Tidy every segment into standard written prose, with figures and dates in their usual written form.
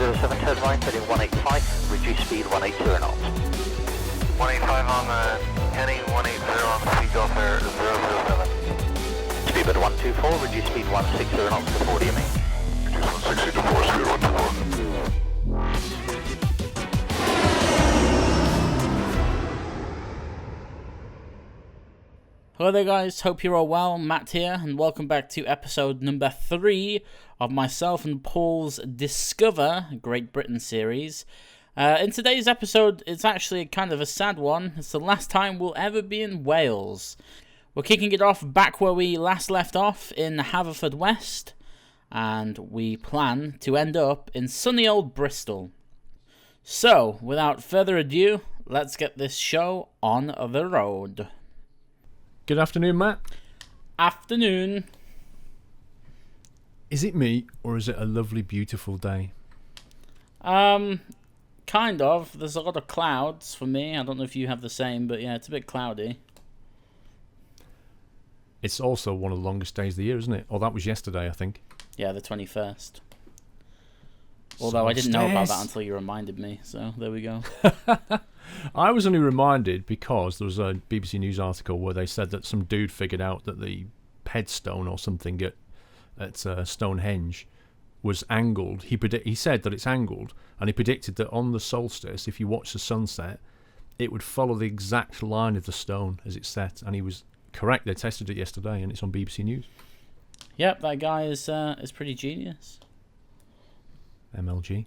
River Severn, turn right, heading 185, reduce speed 180 knots. 185 on the heading, 180 on the speed Gulf Air 007. Speedbird 124, reduce speed 160 knots to 40 me. Reduce 160 to 4014. Hello there guys, hope you're all well. Matt here, and welcome back to episode number 3 of myself and Paul's Discover Great Britain series. In today's episode, it's actually kind of a sad one. It's the last time we'll ever be in Wales. We're kicking it off back where we last left off in Haverford West, and we plan to end up in sunny old Bristol. So, without further ado, let's get this show on the road. Good afternoon, Matt. Afternoon. Is it me, or is it a lovely, beautiful day? Kind of. There's a lot of clouds for me. I don't know if you have the same, but yeah, it's a bit cloudy. It's also one of the longest days of the year, isn't it? Oh, that was yesterday, I think. Yeah, the 21st. Although I didn't know about that until you reminded me, so there we go. I was only reminded because there was a BBC News article where they said that some dude figured out that the headstone or something at Stonehenge was angled. He said that it's angled, and he predicted that on the solstice, if you watch the sunset, it would follow the exact line of the stone as it set, and he was correct. They tested it yesterday, and it's on BBC News. Yep, that guy is pretty genius. MLG.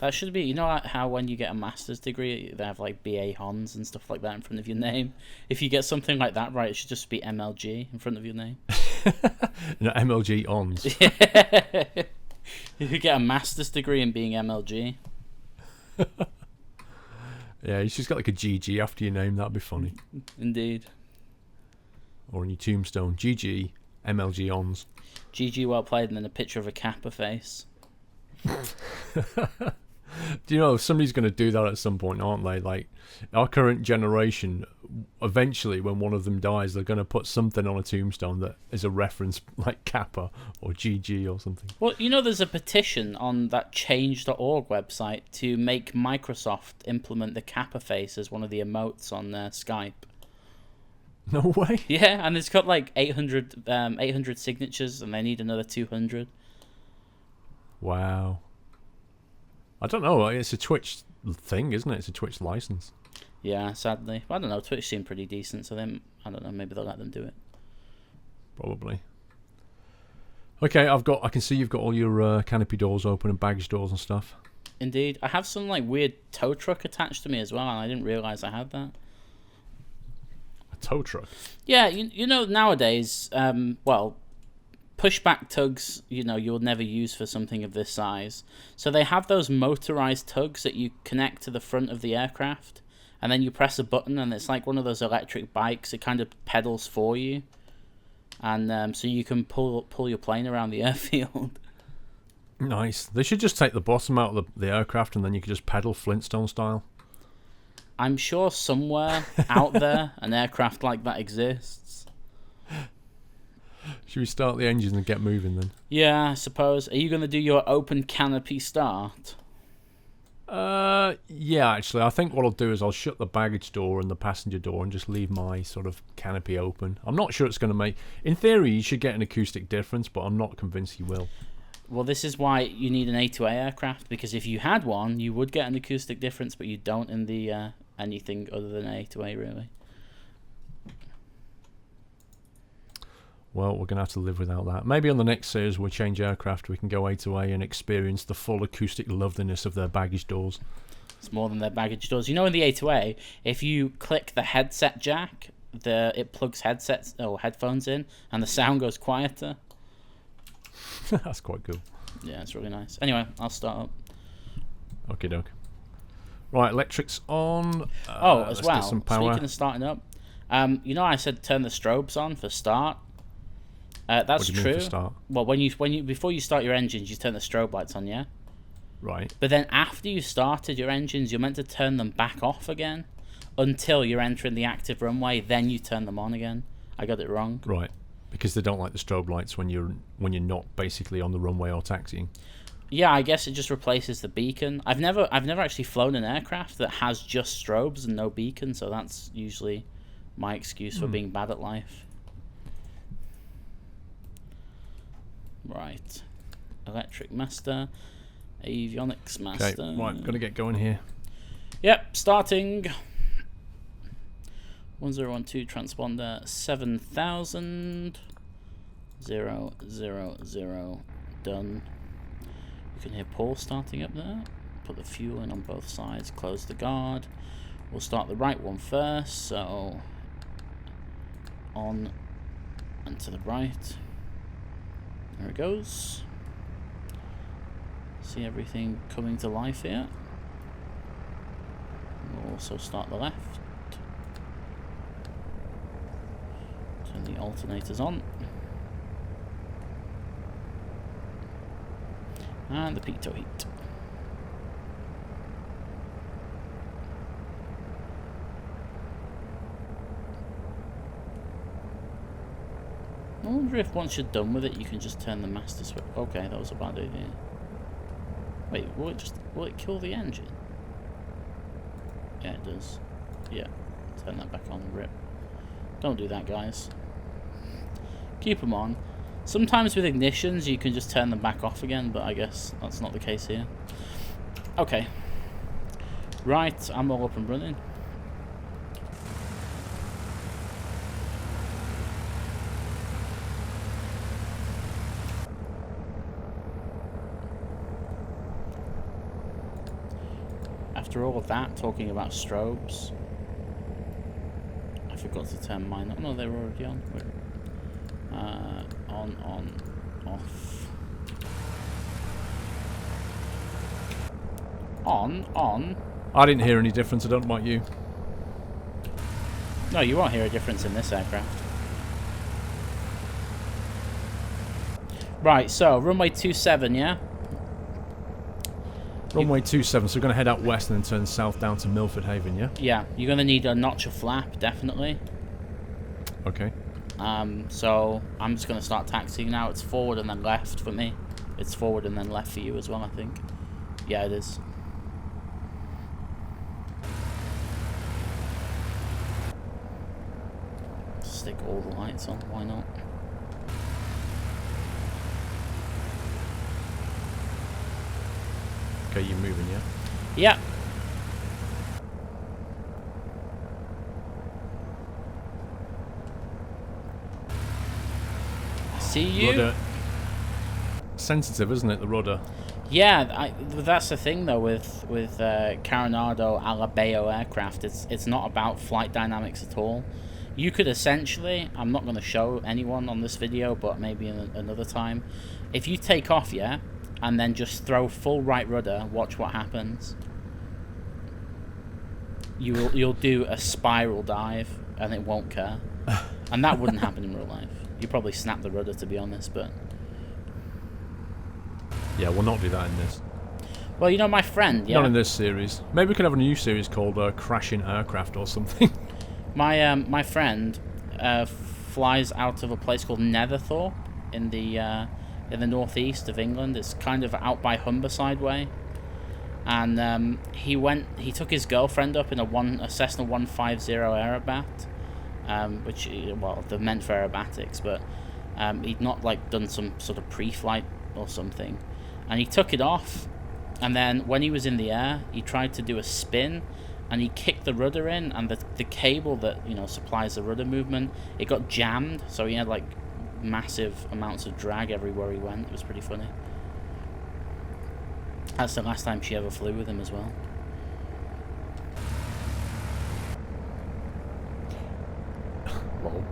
That should be, you know how when you get a master's degree, they have like BA Hons and stuff like that in front of your name? If you get something like that right, it should just be MLG in front of your name. No, MLG ons. Yeah. If you get a master's degree in being MLG. Yeah, you just got like a GG after your name, that'd be funny. Indeed. Or on your tombstone, GG, MLG ons. GG well played, and then a picture of a Kappa face. Do you know somebody's going to do that at some point, aren't they? Like our current generation, eventually when one of them dies, they're going to put something on a tombstone that is a reference like Kappa or GG or something. Well, you know, there's a petition on that change.org website to make Microsoft implement the Kappa face as one of the emotes on Skype. No way. Yeah, and it's got like 800 signatures, and they need another 200. Wow. I don't know. It's a Twitch thing, isn't it? It's a Twitch license. Yeah, sadly. I don't know. Twitch seemed pretty decent, so then I don't know. Maybe they'll let them do it. Probably. Okay, I can see you've got all your canopy doors open and baggage doors and stuff. Indeed. I have some like weird tow truck attached to me as well, and I didn't realise I had that. A tow truck? Yeah, you know, nowadays, pushback tugs, you know, you'll never use for something of this size. So they have those motorized tugs that you connect to the front of the aircraft, and then you press a button, and it's like one of those electric bikes. It kind of pedals for you, and so you can pull your plane around the airfield. Nice. They should just take the bottom out of the aircraft, and then you could just pedal Flintstone style. I'm sure somewhere out there an aircraft like that exists. Should we start the engines and get moving then? Yeah, I suppose. Are you going to do your open canopy start? Yeah, actually. I think what I'll do is I'll shut the baggage door and the passenger door and just leave my sort of canopy open. I'm not sure it's going to make... In theory, you should get an acoustic difference, but I'm not convinced you will. Well, this is why you need an A2A aircraft, because if you had one, you would get an acoustic difference, but you don't in the anything other than A2A, really. Well, we're going to have to live without that. Maybe on the next series we'll change aircraft. We can go A2A and experience the full acoustic loveliness of their baggage doors. It's more than their baggage doors. You know, in the A2A, if you click the headset jack, it plugs headsets or headphones in, and the sound goes quieter. That's quite cool. Yeah, it's really nice. Anyway, I'll start up. Okay, doke. Right, electrics on. As well, some power. Speaking of starting up, you know I said turn the strobes on for start? That's what do you true. mean for start? Well, before you start your engines, you turn the strobe lights on, yeah? Right. But then after you started your engines, you're meant to turn them back off again until you're entering the active runway, then you turn them on again. I got it wrong. Right. Because they don't like the strobe lights when you're not basically on the runway or taxiing. Yeah, I guess it just replaces the beacon. I've never actually flown an aircraft that has just strobes and no beacon, so that's usually my excuse for being bad at life. Right. Electric master. Avionics master. Okay, right, gotta get going here. Yep, starting. 1012 transponder 7000. 000. Done. You can hear Paul starting up there. Put the fuel in on both sides. Close the guard. We'll start the right one first. So on and to the right. There it goes. See everything coming to life here. We'll also start the left. Turn the alternators on. And the pitot heat. I wonder if once you're done with it, you can just turn the master switch. Okay, that was a bad idea. Wait, will it kill the engine? Yeah, it does. Yeah, turn that back on. Rip. Don't do that, guys. Keep them on. Sometimes with ignitions, you can just turn them back off again, but I guess that's not the case here. Okay. Right, I'm all up and running. After all of that, talking about strobes, I forgot to turn mine on. No, they were already on. On, off. On. I didn't hear any difference, I don't know about you. No, you won't hear a difference in this aircraft. Right, so runway 27, yeah? Runway 27, so we're going to head out west and then turn south down to Milford Haven, yeah? Yeah, you're going to need a notch of flap, definitely. Okay. So I'm just going to start taxiing now. It's forward and then left for me. It's forward and then left for you as well, I think. Yeah, it is. Stick all the lights on, why not? Okay, you're moving, yeah? Yeah. See you. Rudder. Sensitive, isn't it, the rudder? Yeah, that's the thing though with Coronado Alabeo aircraft. It's not about flight dynamics at all. You could essentially, I'm not going to show anyone on this video, but maybe another time, if you take off, yeah, and then just throw full right rudder, watch what happens. You'll do a spiral dive and it won't care, and that wouldn't happen in real life. You probably snap the rudder, to be honest, but yeah, we'll not do that in this. well, you know my friend, yeah. Not in this series. Maybe we could have a new series called Crashing Aircraft or something. My friend flies out of a place called Netherthorpe in the northeast of England. It's kind of out by Humberside way, and he took his girlfriend up in a Cessna 150 Aerobat, which, well, they're meant for aerobatics, but he'd not like done some sort of pre-flight or something, and he took it off, and then when he was in the air, he tried to do a spin. And he kicked the rudder in, and the cable that, you know, supplies the rudder movement, it got jammed, so he had like massive amounts of drag everywhere he went. It was pretty funny. That's the last time she ever flew with him as well. Lol.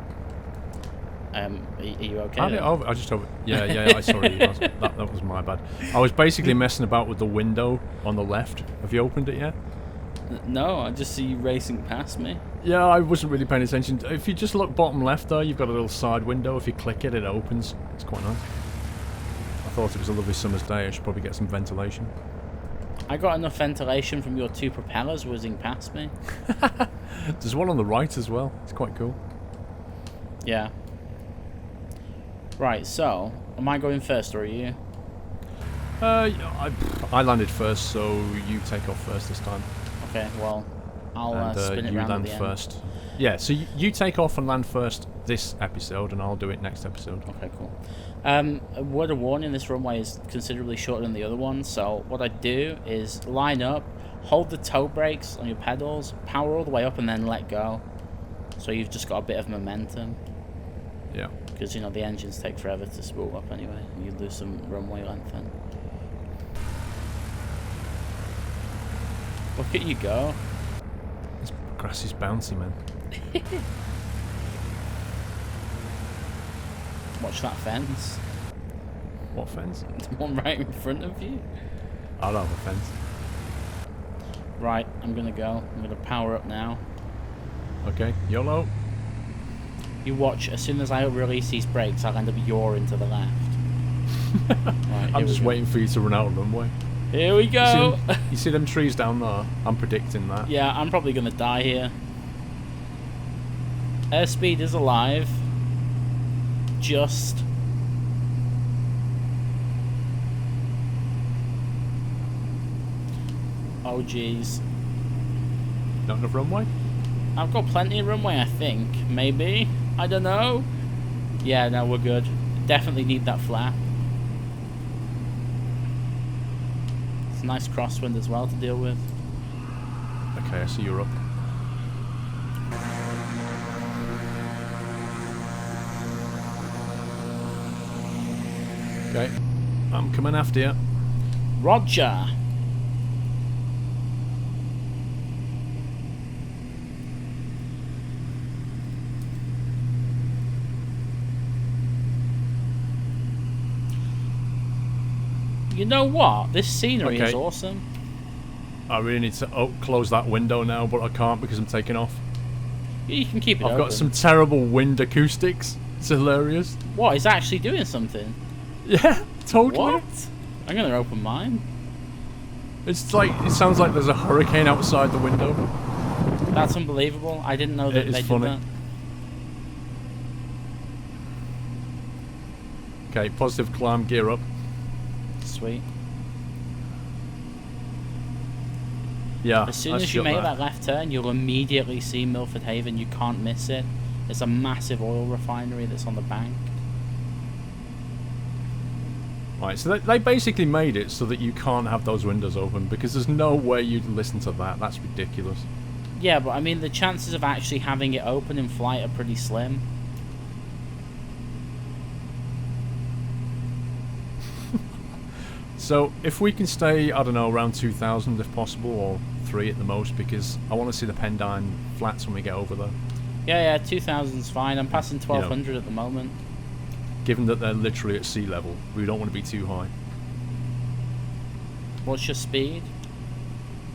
Are you okay? I just hope. Yeah. Sorry, that was my bad. I was basically messing about with the window on the left. Have you opened it yet? No, I just see you racing past me. Yeah, I wasn't really paying attention. If you just look bottom left there, you've got a little side window. If you click it, it opens. It's quite nice. I thought it was a lovely summer's day. I should probably get some ventilation. I got enough ventilation from your two propellers whizzing past me. There's one on the right as well. It's quite cool. Yeah. Right, so, am I going first or are you? I landed first, so you take off first this time. Okay, well, I'll spin it you round land at the end. first. Yeah, so you take off and land first this episode, and I'll do it next episode. Okay, cool. A word of warning, this runway is considerably shorter than the other one, so what I do is line up, hold the toe brakes on your pedals, power all the way up, and then let go. So you've just got a bit of momentum. Yeah. Because, you know, the engines take forever to spool up anyway, and you lose some runway length then. Look at you go. This grass is bouncy, man. Watch that fence. What fence? The one right in front of you. I don't have a fence. Right, I'm gonna go. I'm gonna power up now. Okay, YOLO. You watch, as soon as I release these brakes, I'll end up yawing to the left. Right, I'm just waiting for you to run out of runway. Here we go! You see them trees down there? I'm predicting that. Yeah, I'm probably gonna die here. Airspeed is alive. Just. Oh jeez. Not enough runway? I've got plenty of runway, I think. Maybe? I don't know. Yeah, no, we're good. Definitely need that flap. It's a nice crosswind as well to deal with. Okay, I see you're up. Okay, I'm coming after you. Roger! You know what? This scenery is awesome. I really need to close that window now, but I can't because I'm taking off. You can keep it open. I've got some terrible wind acoustics. It's hilarious. What? It's actually doing something? Yeah, totally. What? I'm gonna open mine. It's like, it sounds like there's a hurricane outside the window. That's unbelievable. I didn't know that they did that. Okay, positive climb, gear up. Sweet. Yeah. As soon as you make that left turn, you'll immediately see Milford Haven. You can't miss it. It's a massive oil refinery that's on the bank. Right, so they basically made it so that you can't have those windows open because there's no way you'd listen to that. That's ridiculous. Yeah, but I mean, the chances of actually having it open in flight are pretty slim. So if we can stay, I don't know, around 2,000 if possible, or 3 at the most, because I want to see the Pendine flats when we get over there. Yeah, 2,000's fine. I'm passing 1,200 at the moment. Given that they're literally at sea level, we don't want to be too high. What's your speed?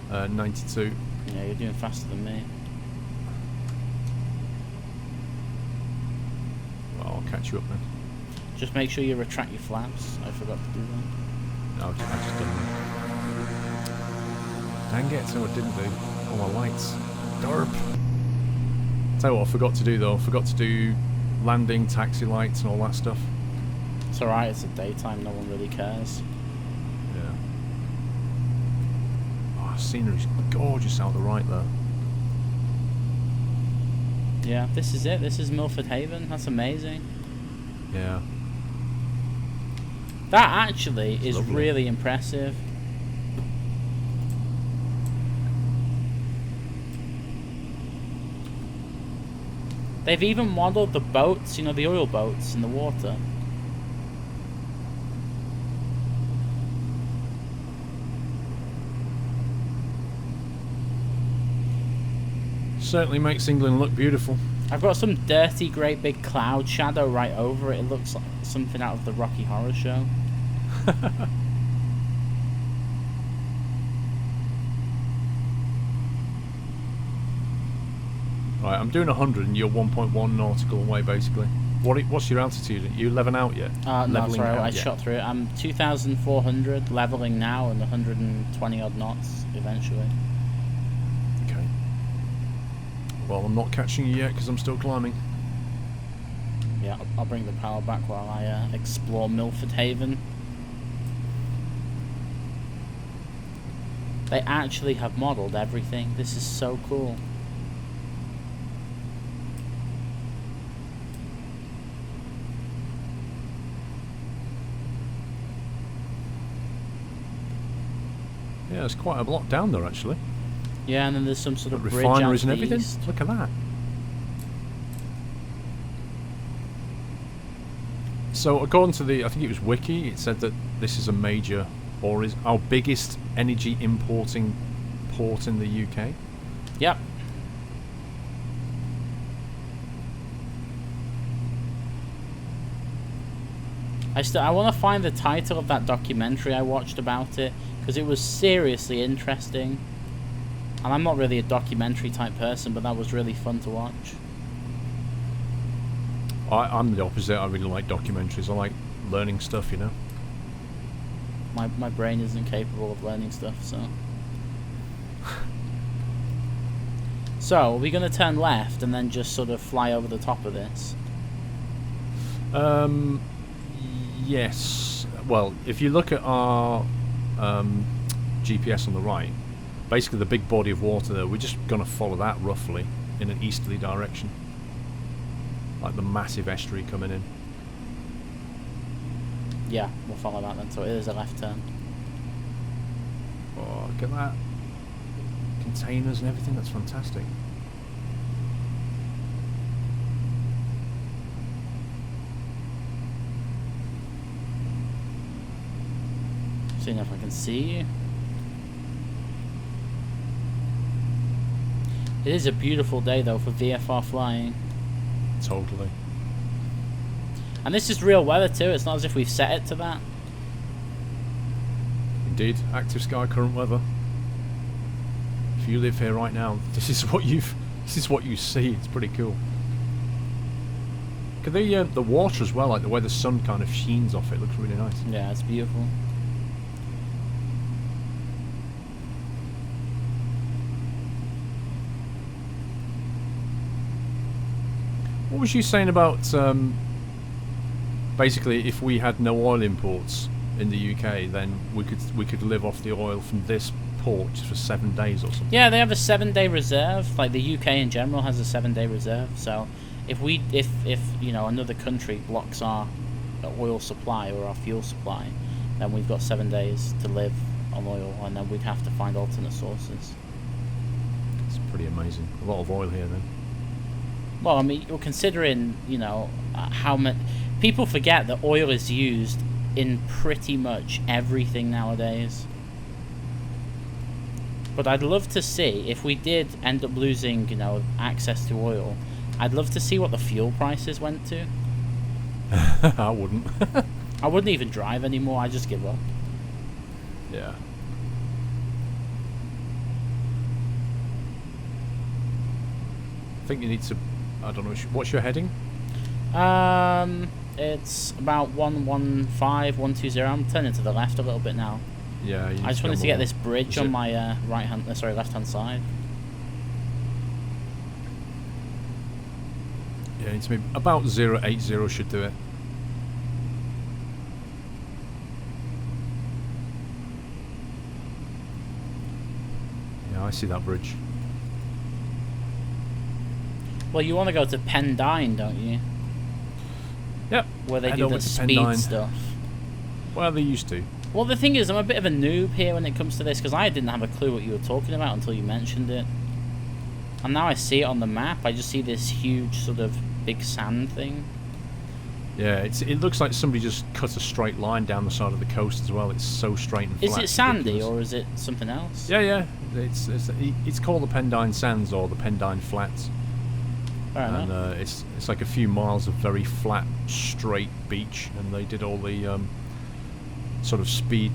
92. Yeah, you're doing faster than me. Well, I'll catch you up then. Just make sure you retract your flaps. I forgot to do that. No, I just done that. Dang it, so I didn't do. All my lights. Derp. Tell you what I forgot to do though. I forgot to do landing, taxi lights and all that stuff. It's alright, it's the daytime, no one really cares. Yeah. Oh, scenery's gorgeous out the right there. Yeah, this is it. This is Milford Haven. That's amazing. Yeah. That actually is lovely. really impressive. They've even modelled the boats, you know, the oil boats in the water. Certainly makes England look beautiful. I've got some dirty, great big cloud shadow right over it. It looks like something out of the Rocky Horror Show. Right, I'm doing 100 and you're 1.1 nautical away basically. What's your altitude? Are you leveling out yet? No, sorry, I shot through it. I'm 2,400, leveling now, and 120 odd knots eventually. Okay. Well, I'm not catching you yet because I'm still climbing. Yeah, I'll bring the power back while I explore Milford Haven. They actually have modelled everything. This is so cool. Yeah, there's quite a lot down there actually. Yeah, and then there's some sort of bridge refineries out and everything. east. Look at that. So according to the, I think it was Wiki, it said that this is a major, or is our biggest energy importing port in the UK. Yep. I want to find the title of that documentary I watched about it, because it was seriously interesting. And I'm not really a documentary type person, but that was really fun to watch. I'm the opposite. I really like documentaries. I like learning stuff, you know. My brain isn't capable of learning stuff, so. So, are we going to turn left and then just sort of fly over the top of this? Yes. Well, if you look at our GPS on the right, basically the big body of water there, we're just going to follow that roughly in an easterly direction. Like the massive estuary coming in. Yeah, we'll follow that then, so it is a left turn. Oh, look at that. Containers and everything, that's fantastic. Seeing if I can see you. It is a beautiful day though for VFR flying. Totally. And this is real weather too, it's not as if we've set it to that. Indeed, active sky, current weather. If you live here right now, this is what you see. It's pretty cool. Look at the water as well, like the way the sun kind of sheens off it, looks really nice. Yeah, it's beautiful. What was you saying about basically if we had no oil imports in the UK, then we could live off the oil from this port just for 7 days or something? Yeah, they have a 7-day reserve. Like the UK in general has a 7-day reserve. So if you know another country blocks our oil supply or our fuel supply, then we've got 7 days to live on oil, and then we'd have to find alternate sources. It's pretty amazing. A lot of oil here then. Well, I mean, you're considering, you know, how much people forget that oil is used in pretty much everything nowadays. But I'd love to see, if we did end up losing, you know, access to oil, I'd love to see what the fuel prices went to. I wouldn't. I wouldn't even drive anymore, I'd just give up. Yeah. I think you need to, I don't know, what's your heading? It's about 115, 120. I'm turning to the left a little bit now. Yeah. I just wanted to get this bridge on my left-hand side. Yeah, it's maybe about 080 should do it. Yeah, I see that bridge. Well, you want to go to Pendine, don't you? Yep. Where they Head do over the to speed Pendine. stuff. Well, they used to. Well, the thing is, I'm a bit of a noob here when it comes to this, because I didn't have a clue what you were talking about until you mentioned it. And now I see it on the map, I just see this huge sort of big sand thing. Yeah, it looks like somebody just cut a straight line down the side of the coast as well. It's so straight and flat. Is it sandy, ridiculous. or is it something else? Yeah. It's called the Pendine Sands or the Pendine Flats. Fair enough. And it's like a few miles of very flat, straight beach, and they did all the sort of speed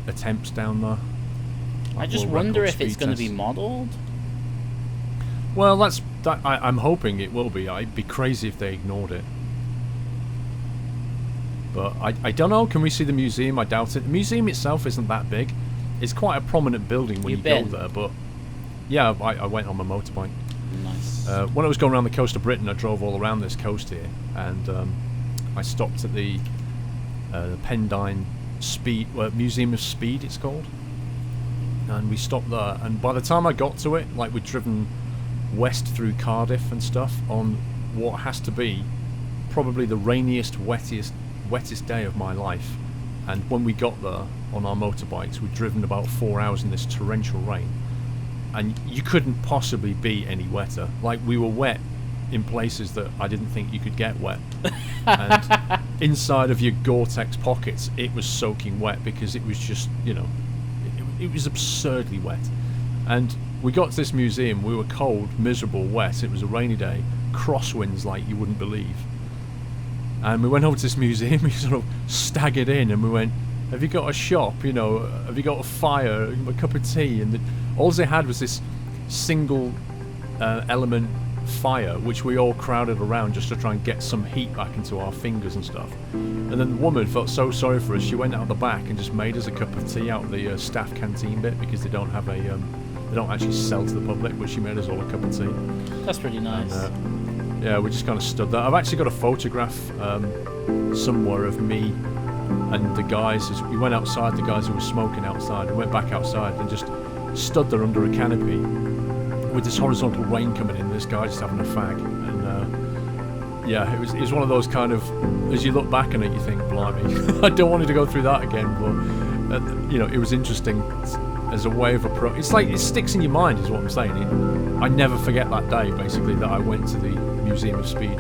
attempts down there. I Like just world wonder record if it's speed going to be tests. modelled. Well, I'm hoping it will be. I'd be crazy if they ignored it. But I don't know. Can we see the museum? I doubt it. The museum itself isn't that big. It's quite a prominent building when You've you go been? there. But yeah, I went on my motorbike. Nice. When I was going around the coast of Britain, I drove all around this coast here, and I stopped at the Pendine Museum of Speed. It's called, and we stopped there. And by the time I got to it, like, we'd driven west through Cardiff and stuff on what has to be probably the rainiest, wettest day of my life. And when we got there on our motorbikes, we'd driven about 4 hours in this torrential rain, and you couldn't possibly be any wetter. Like, we were wet in places that I didn't think you could get wet. And inside of your Gore-Tex pockets, it was soaking wet because it was just, you know, it was absurdly wet. And we got to this museum, we were cold, miserable, wet, it was a rainy day, crosswinds like you wouldn't believe. And we went over to this museum, we sort of staggered in and we went, have you got a shop, you know, have you got a fire, a cup of tea? And all they had was this single element fire, which we all crowded around just to try and get some heat back into our fingers and stuff. And then the woman felt so sorry for us, she went out the back and just made us a cup of tea out of the staff canteen bit, because they don't have a they don't actually sell to the public, but she made us all a cup of tea. That's pretty nice. And, yeah, we just kind of stood there. I've actually got a photograph somewhere of me and the guys as we went outside, the guys who were smoking outside, and went back outside and just stood there under a canopy with this horizontal rain coming in, this guy just having a fag. And yeah, it was one of those kind of, as you look back on it, you think, blimey, I don't want to go through that again. But you know, it was interesting as a way of approach. It's like, it sticks in your mind, is what I'm saying. I never forget that day, basically, that I went to the Museum of Speed.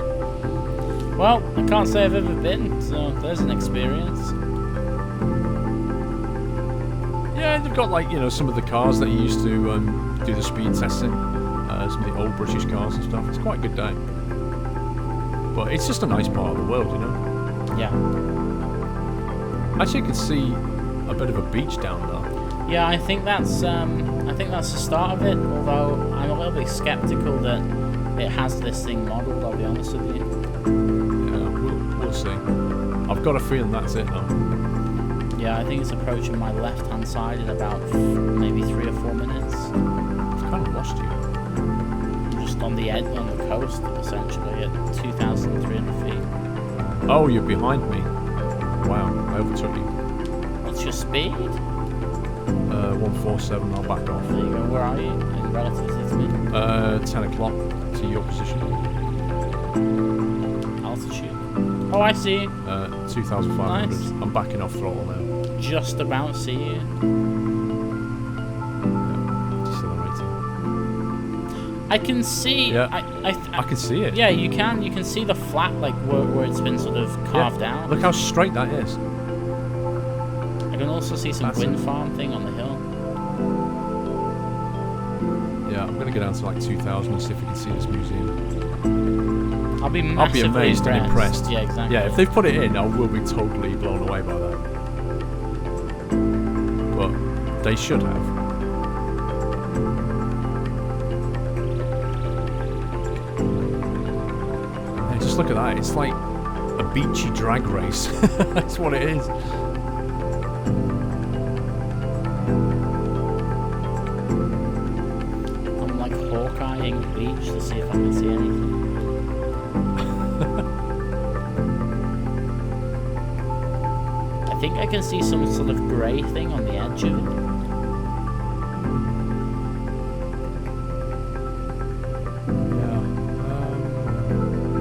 Well, I can't say I've ever been, so there's an experience. Yeah, they've got, like, you know, some of the cars that you used to do the speed testing, some of the old British cars and stuff. It's quite a good day. But it's just a nice part of the world, you know? Yeah. Actually, you can see a bit of a beach down there. Yeah, I think that's the start of it. Although I'm a little bit skeptical that it has this thing modelled. I'll be honest with you. Yeah, we'll see. I've got a feeling that's it now. Yeah, I think it's approaching my left-hand side in about maybe 3 or 4 minutes. I've kind of lost you. I'm just on the edge, on the coast, essentially at 2,300 feet. Oh, you're behind me. Wow, I overtook you. What's your speed? 147, I'll back off. There you go. Where are you in relativity to me? 10 o'clock to your position. Altitude. Oh, I see. 2,500. Nice. I'm backing off throttle now. Just about see you. Yeah, decelerating. I can see. Yeah, I can see it. Yeah, you can. You can see the flat, like where it's been sort of carved out. Look how straight that is. I can also see some wind farm thing on the hill. Yeah, I'm gonna go down to like 2,000 and see if we can see this museum. I'll be amazed and impressed. Yeah, exactly. Yeah, if they've put it in, I will be totally blown away by that. But they should have. Hey, just look at that. It's like a beachy drag race. That's what it is. I'm like Hawkeyeing the beach to see if I can see anything. I think I can see some sort of grey thing on the edge of it. Yeah.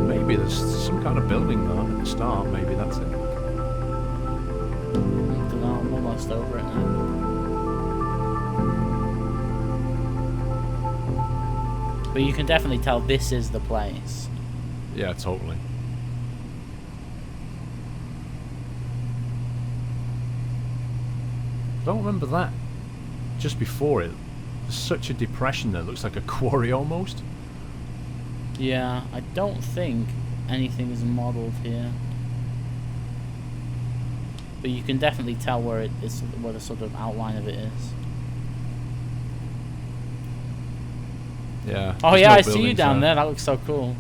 Maybe there's some kind of building there at the start. Maybe that's it. I don't know, I'm almost over it now. But you can definitely tell this is the place. Yeah, totally. I don't remember that. Just before it, there's such a depression there. It looks like a quarry almost. Yeah, I don't think anything is modelled here. But you can definitely tell where it is, where the sort of outline of it is. Yeah. Oh there's yeah, no I see you buildings down there. That looks so cool.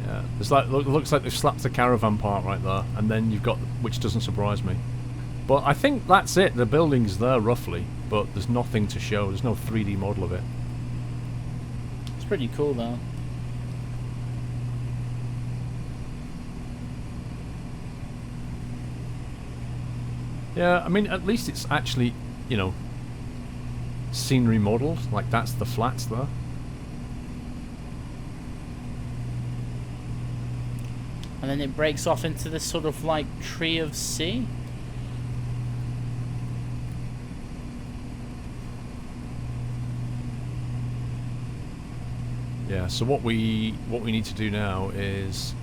Yeah. There's like looks like they've slapped a caravan park right there, and then you've got, which doesn't surprise me. But I think that's it. The building's there roughly, but there's nothing to show. There's no 3D model of it. It's pretty cool though. Yeah, I mean, at least it's actually, you know, scenery model, like that's the flats there. And then it breaks off into this sort of like tree of sea. Yeah, so what we need to do now is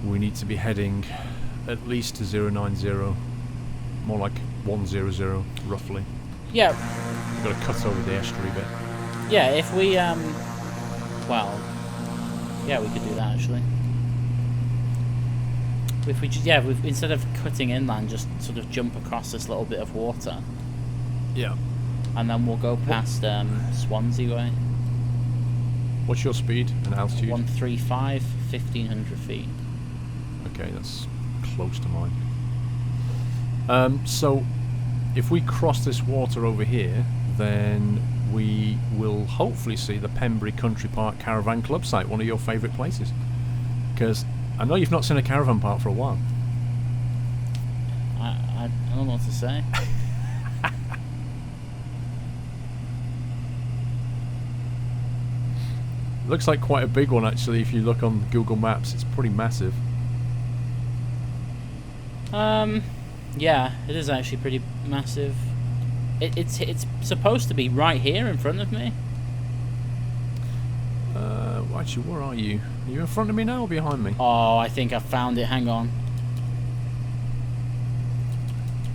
we need to be heading at least to 090, more like 100 roughly. Yeah. We've got to cut over the estuary bit. Yeah, if we well, yeah, we could do that actually. If we just, yeah, instead of cutting inland, just sort of jump across this little bit of water. Yeah. And then we'll go past Swansea way. What's your speed and altitude? 135, 1500 feet. Okay, that's close to mine. So if we cross this water over here, then we will hopefully see the Pembury Country Park Caravan Club site, one of your favourite places. Because I know you've not seen a caravan park for a while. I don't know what to say. Looks like quite a big one actually. If you look on Google Maps, it's pretty massive. Yeah, it is actually pretty massive. It's supposed to be right here in front of me. Actually, where are you? Are you in front of me now or behind me? Oh, I think I found it. Hang on.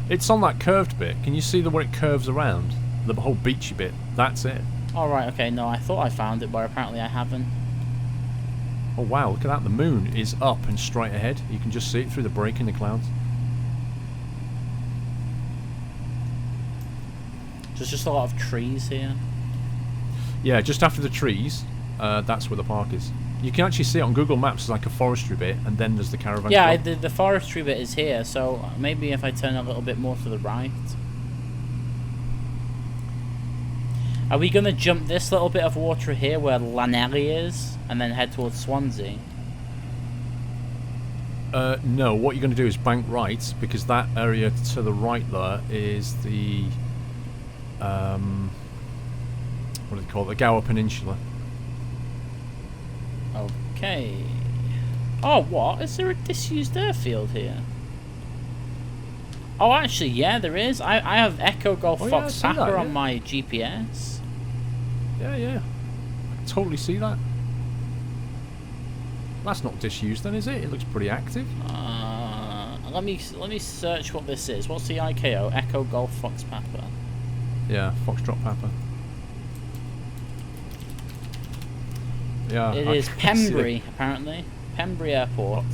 It's on that curved bit. Can you see where it curves around? The whole beachy bit. That's it. All right. Okay. No, I thought I found it, but apparently I haven't. Oh wow! Look at that. The moon is up and straight ahead. You can just see it through the break in the clouds. There's just a lot of trees here. Yeah, just after the trees, that's where the park is. You can actually see it on Google Maps as like a forestry bit, and then there's the caravan. Yeah, club. the forestry bit is here, so maybe if I turn a little bit more to the right. Are we going to jump this little bit of water here where Llanelli is, and then head towards Swansea? No, what you're going to do is bank right, because that area to the right there is the... what do they call it? The Gower Peninsula. Okay. Oh, what? Is there a disused airfield here? Oh, actually, yeah, there is. I have Echo Golf Oh, Fox yeah, I see Papa that, on yeah. my GPS. Yeah, yeah. I can totally see that. That's not disused then, is it? It looks pretty active. Let me search what this is. What's the IKO? Echo Golf Fox Papa. Yeah, Foxtrot Papa. Yeah, It I is can see Pembury, apparently. Pembury Airport.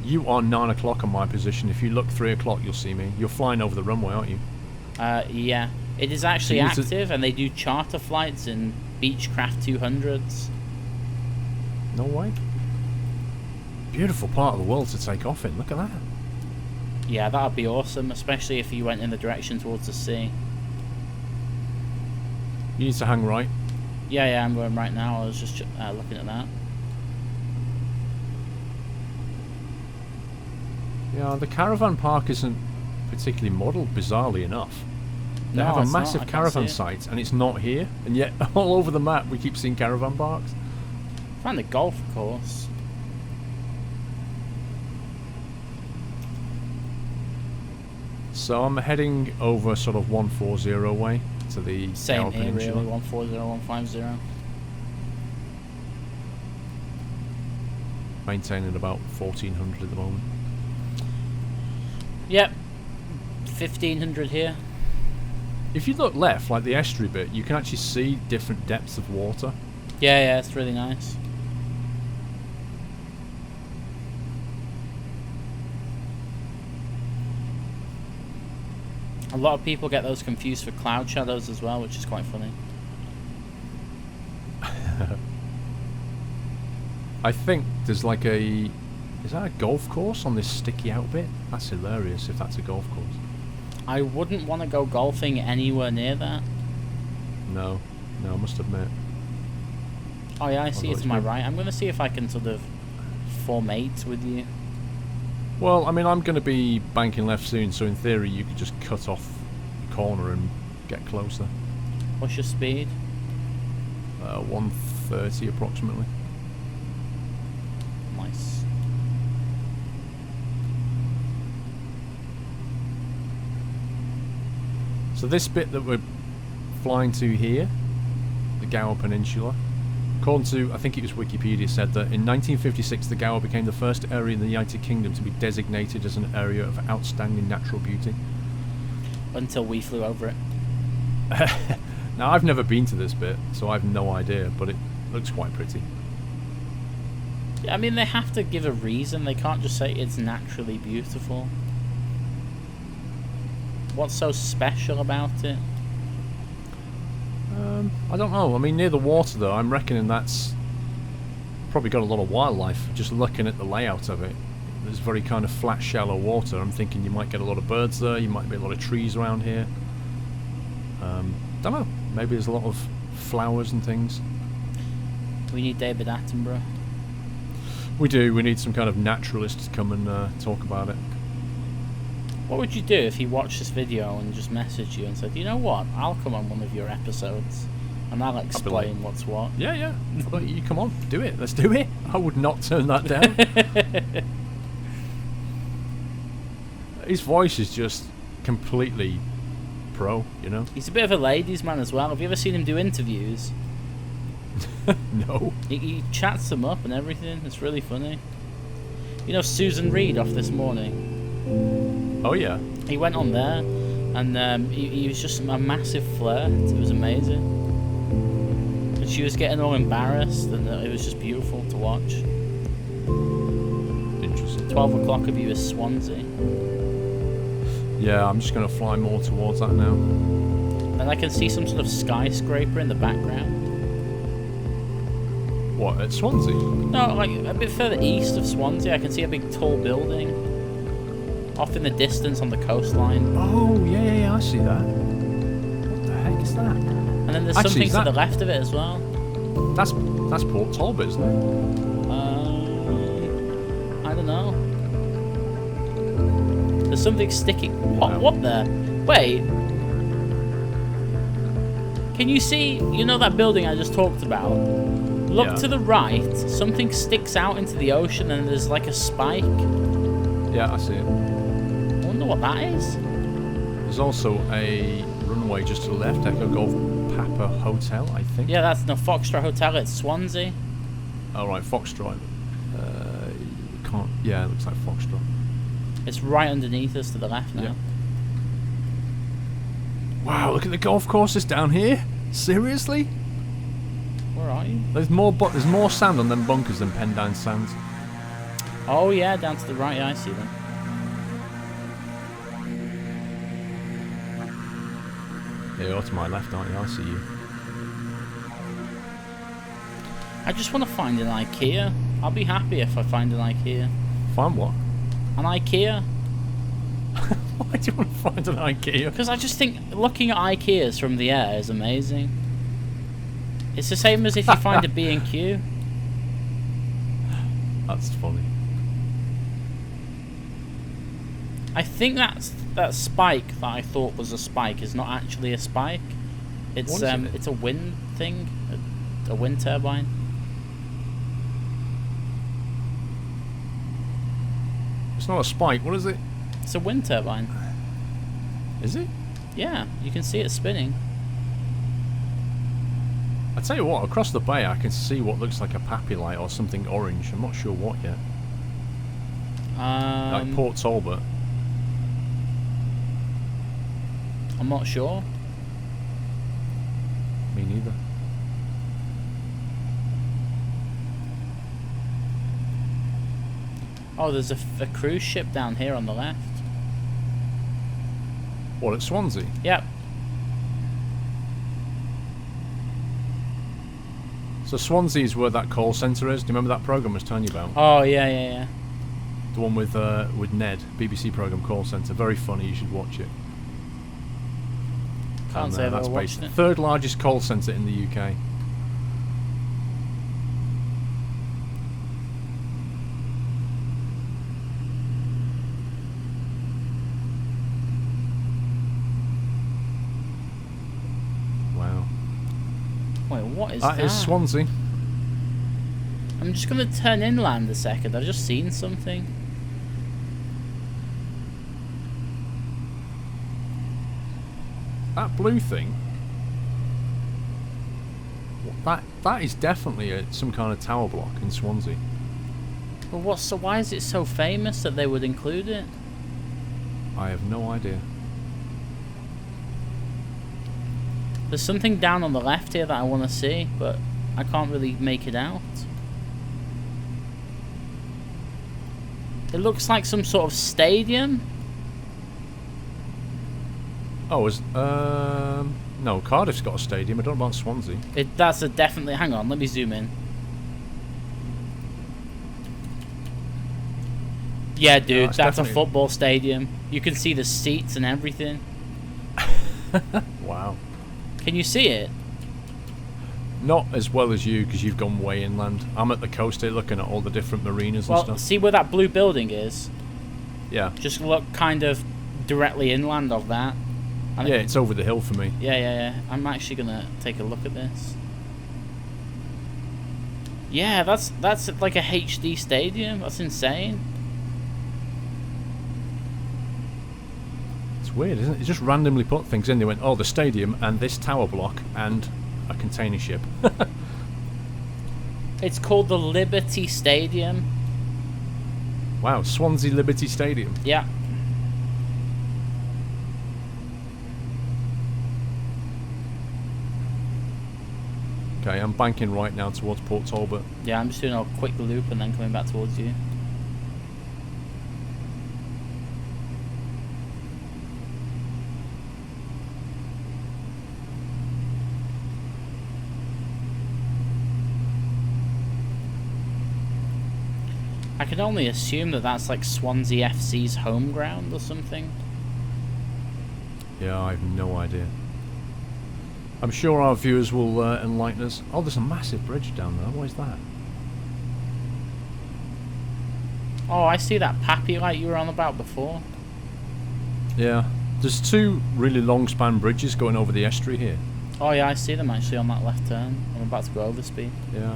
You are 9 o'clock on my position. If you look 3 o'clock, you'll see me. You're flying over the runway, aren't you? Yeah. It is actually So you need to- active, and they do charter flights in Beechcraft 200s. No way. Beautiful part of the world to take off in. Look at that. Yeah, that would be awesome, especially if you went in the direction towards the sea. You need to hang right. Yeah, I'm going right now. I was just looking at that. Yeah, the caravan park isn't particularly modelled, bizarrely enough. They No, have a it's not. massive I can't caravan see it. site, and it's not here. And yet, all over the map, we keep seeing caravan parks. Find the golf course. So I'm heading over sort of 140 way to the Same Gower here, Peninsula. really. 140, 150. Maintaining about 1400 at the moment. Yep. 1500 here. If you look left, like the estuary bit, you can actually see different depths of water. Yeah, it's really nice. A lot of people get those confused for cloud shadows as well, which is quite funny. I think there's like a... Is that a golf course on this sticky out bit? That's hilarious if that's a golf course. I wouldn't want to go golfing anywhere near that. No, I must admit. Oh yeah, I see Although it it's to my been- right. I'm going to see if I can sort of form 8 with you. Well, I mean, I'm going to be banking left soon, so in theory you could just cut off the corner and get closer. What's your speed? 130 approximately. Nice. So this bit that we're flying to here, the Gower Peninsula, according to, I think it was Wikipedia, said that in 1956 the Gower became the first area in the United Kingdom to be designated as an area of outstanding natural beauty. Until we flew over it. Now I've never been to this bit, so I have no idea, but it looks quite pretty. Yeah, I mean, they have to give a reason. They can't just say it's naturally beautiful. What's so special about it? I don't know. I mean, near the water though, I'm reckoning that's probably got a lot of wildlife. Just looking at the layout of it, there's very kind of flat, shallow water. I'm thinking you might get a lot of birds there. You might be a lot of trees around here. Don't know. Maybe there's a lot of flowers and things. We need David Attenborough. We do. We need some kind of naturalist to come and talk about it. What would you do if he watched this video and just messaged you and said, you know what, I'll come on one of your episodes and I'll explain what's what? Yeah, yeah. Well, you come on, do it. Let's do it. I would not turn that down. His voice is just completely pro, you know? He's a bit of a ladies' man as well. Have you ever seen him do interviews? No. He chats them up and everything. It's really funny. You know Susan Reid off This Morning? Oh, yeah. He went on there and he was just a massive flirt. It was amazing. And she was getting all embarrassed and it was just beautiful to watch. Interesting. 12 o'clock of you is Swansea. Yeah, I'm just going to fly more towards that now. And I can see some sort of skyscraper in the background. What, at Swansea? No, like a bit further east of Swansea, I can see a big tall building off in the distance on the coastline. Oh, yeah, I see that. What the heck is that? And then there's Actually, something to the left of it as well. That's Port Talbot, isn't it? I don't know. There's something sticking. Wow. What the? Wait. Can you see? You know that building I just talked about? Look to the right. Something sticks out into the ocean, and there's like a spike. Yeah, I see it. I wonder what that is. There's also a runway just to the left, Echo Golf Papa Hotel, I think. Yeah, that's the Foxtrot Hotel at Swansea. Oh, right, Foxtrot. Can't. Yeah, it looks like Foxtrot. It's right underneath us to the left now. Yeah. Wow, look at the golf courses down here. Seriously? Where are you? There's more sand on them bunkers than pen down sands. Oh yeah, down to the right. Yeah, I see them. Yeah, you're to my left, aren't you? I see you. I just want to find an IKEA. I'll be happy if I find an IKEA. Find what? An IKEA? Why do you want to find an IKEA? Because I just think looking at IKEAs from the air is amazing. It's the same as if you find a B&Q. That's funny. I think that spike that I thought was a spike is not actually a spike. It's What is it? It's a wind thing, a wind turbine. It's not a spike. What is it? It's a wind turbine. Is it? Yeah, you can see it spinning. I tell you what, across the bay I can see what looks like a pappy light or something orange. I'm not sure what yet. Like Port Talbot. I'm not sure. Me neither. Oh, there's a cruise ship down here on the left. What, at Swansea? Yep. So Swansea is where that call centre is. Do you remember that programme I was telling you about? Oh yeah. The one with Ned, BBC programme Call Centre. Very funny, you should watch it. Can't say I've that's ever watched based it. third largest call centre in the UK. what is that? That is Swansea. I'm just going to turn inland a second. I've just seen something. That blue thing. That is definitely some kind of tower block in Swansea. Well, so why is it so famous that they would include it? I have no idea. There's something down on the left here that I want to see, but I can't really make it out. It looks like some sort of stadium. Oh, no, Cardiff's got a stadium. I don't know about Swansea. That's a definitely... Hang on, let me zoom in. Yeah, dude, No, that's a football stadium. You can see the seats and everything. Wow. Can you see it? Not as well as you, because you've gone way inland. I'm at the coast here looking at all the different marinas and Well, stuff. see where that blue building is? Yeah. Just look kind of directly inland of that. Yeah, it's over the hill for me. Yeah. I'm actually gonna take a look at this. Yeah, that's like a HD stadium. That's insane. It's weird, isn't it? They just randomly put things in. They went, oh, the stadium and this tower block and a container ship. It's called the Liberty Stadium. Wow, Swansea Liberty Stadium. Yeah. Okay, I'm banking right now towards Port Talbot. Yeah, I'm just doing a quick loop and then coming back towards you. I can only assume that that's like Swansea FC's home ground or something. Yeah, I have no idea. I'm sure our viewers will enlighten us. Oh, there's a massive bridge down there. What is that? Oh, I see that Pappy light you were on about before. Yeah. There's two really long span bridges going over the estuary here. Oh yeah, I see them actually on that left turn. I'm about to go over speed. Yeah.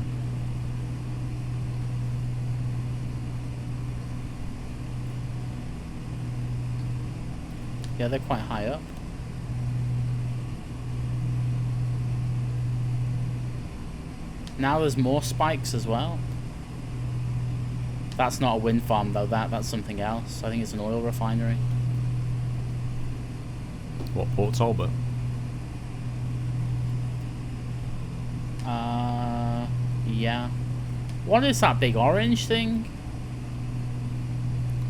Yeah, they're quite high up. Now there's more spikes as well. That's not a wind farm though, that's something else. I think it's an oil refinery. What, Port Talbot? Yeah. What is that big orange thing?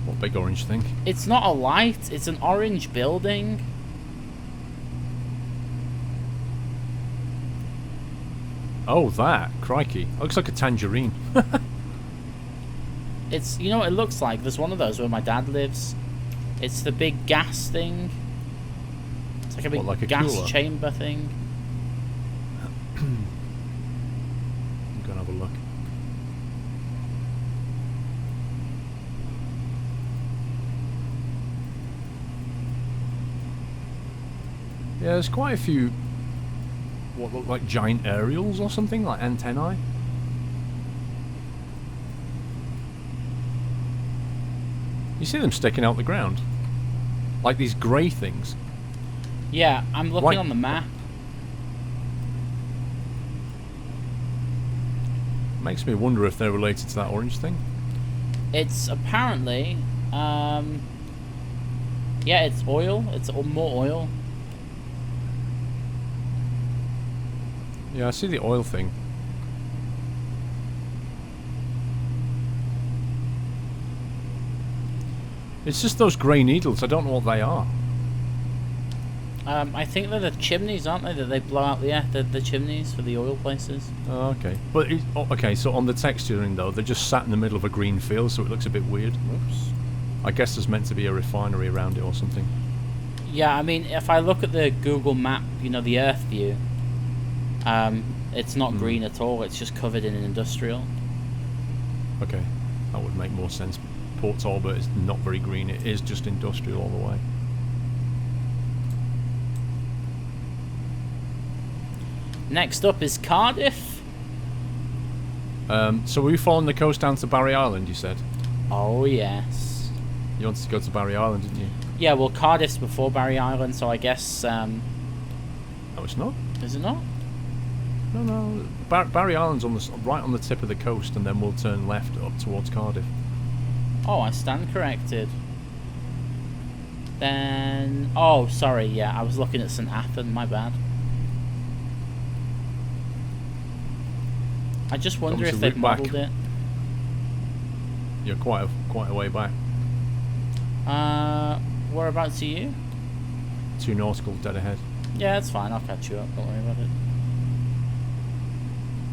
What big orange thing? It's not a light, it's an orange building. Oh, that. Crikey. Looks like a tangerine. It's, you know what it looks like? There's one of those where my dad lives. It's the big gas thing. It's like a big like a gas cooler? chamber thing. I'm going to have a look. Yeah, there's quite a few what look like giant aerials or something, like antennae. You see them sticking out the ground? Like these grey things. Yeah, I'm looking Right. on the map. Makes me wonder if they're related to that orange thing. It's apparently, yeah, it's oil. It's more oil. Yeah, I see the oil thing. It's just those grey needles. I don't know what they are. I think they're the chimneys, aren't they? That they blow out the chimneys for the oil places. Oh, okay. But okay, so on the texturing though, they're just sat in the middle of a green field, so it looks a bit weird. Whoops. I guess there's meant to be a refinery around it or something. Yeah, I mean, if I look at the Google map, you know, the Earth view, it's not green at all. It's just covered in industrial. Okay, that would make more sense. Port Talbot is not very green. It is just industrial all the way. Next up is Cardiff. So were you following the coast down to Barry Island, you said? Oh, yes. You wanted to go to Barry Island, didn't you? Yeah, well, Cardiff's before Barry Island, so I guess... No, it's not. Is it not? No. Barry Island's right on the tip of the coast, and then we'll turn left up towards Cardiff. Oh, I stand corrected. Then... Oh, sorry, yeah, I was looking at St. Athan, my bad. I just wonder if they've modelled it. You're quite a way back. Whereabouts are you? 2 nautical dead ahead. Yeah, that's fine, I'll catch you up, don't worry about it.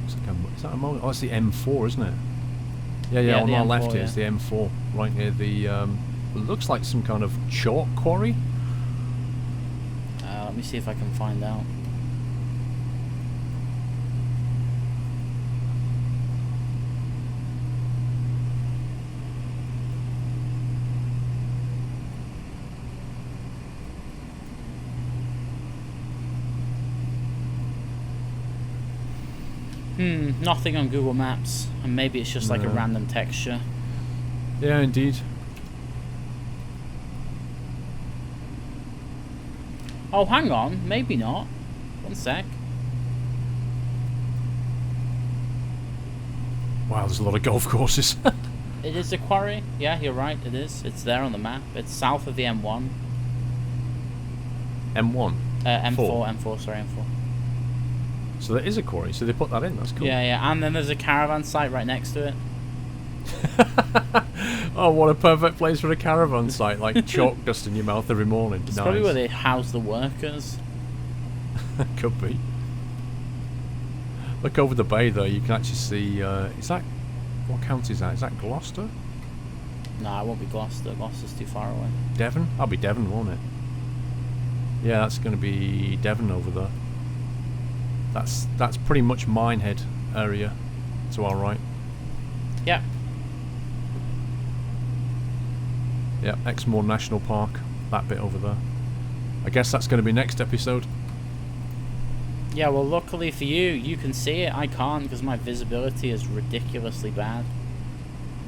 Is that a motor? Oh, it's the M4, isn't it? Yeah, on our M4, left here is the M4, right near the... it looks like some kind of chalk quarry. Let me see if I can find out. Nothing on Google Maps, and maybe it's just like a random texture. Yeah, indeed. Oh, hang on, maybe not. One sec. Wow, there's a lot of golf courses. It is a quarry. Yeah, you're right, it is. It's there on the map. It's south of the M1. M1? M4, sorry, M4. So there is a quarry, so they put that in, that's cool. Yeah, and then there's a caravan site right next to it. Oh, what a perfect place for a caravan site, like chalk dust in your mouth every morning. It's nice. probably where they house the workers. Could be. Look over the bay though, you can actually see, is that, what county is that? Is that Gloucester? No, it won't be Gloucester. Gloucester's too far away. Devon? That'll be Devon, won't it? Yeah, that's going to be Devon over there. That's pretty much Minehead area to our right. Yep. Yep, Exmoor National Park, that bit over there. I guess that's going to be next episode. Yeah, well, luckily for you, you can see it. I can't because my visibility is ridiculously bad.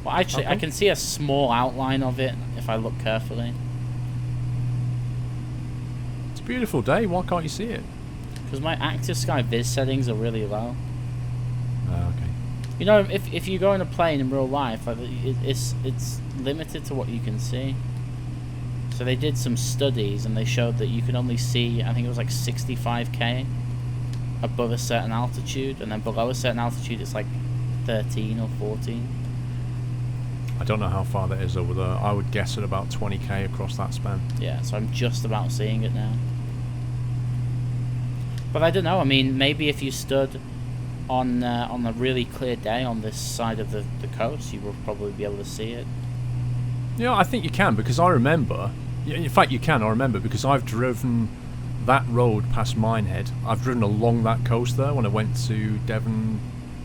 Well, actually, I can see a small outline of it if I look carefully. It's a beautiful day. Why can't you see it? Because my active sky viz settings are really low. Okay. You know, if you go in a plane in real life, it's limited to what you can see. So they did some studies and they showed that you could only see, I think it was like 65k above a certain altitude, and then below a certain altitude it's like 13 or 14. I don't know how far that is over there. I would guess at about 20k across that span. Yeah, so I'm just about seeing it now. But I don't know, I mean, maybe if you stood on a really clear day on this side of the coast, you will probably be able to see it. Yeah, I think you can, because I remember... In fact, you can, I remember, because I've driven that road past Minehead. I've driven along that coast there when I went to Devon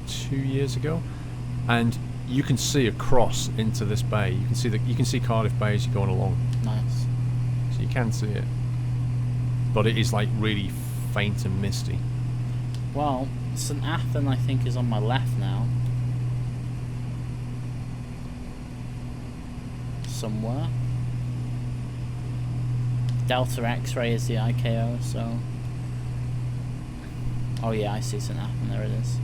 2 years ago. And you can see across into this bay. You can see Cardiff Bay as you're going along. Nice. So you can see it. But it is like really faint and misty. Well, St. Athan, I think, is on my left now. Somewhere. Delta X-ray is the IKO, so... Oh yeah, I see St. Athan, there it is.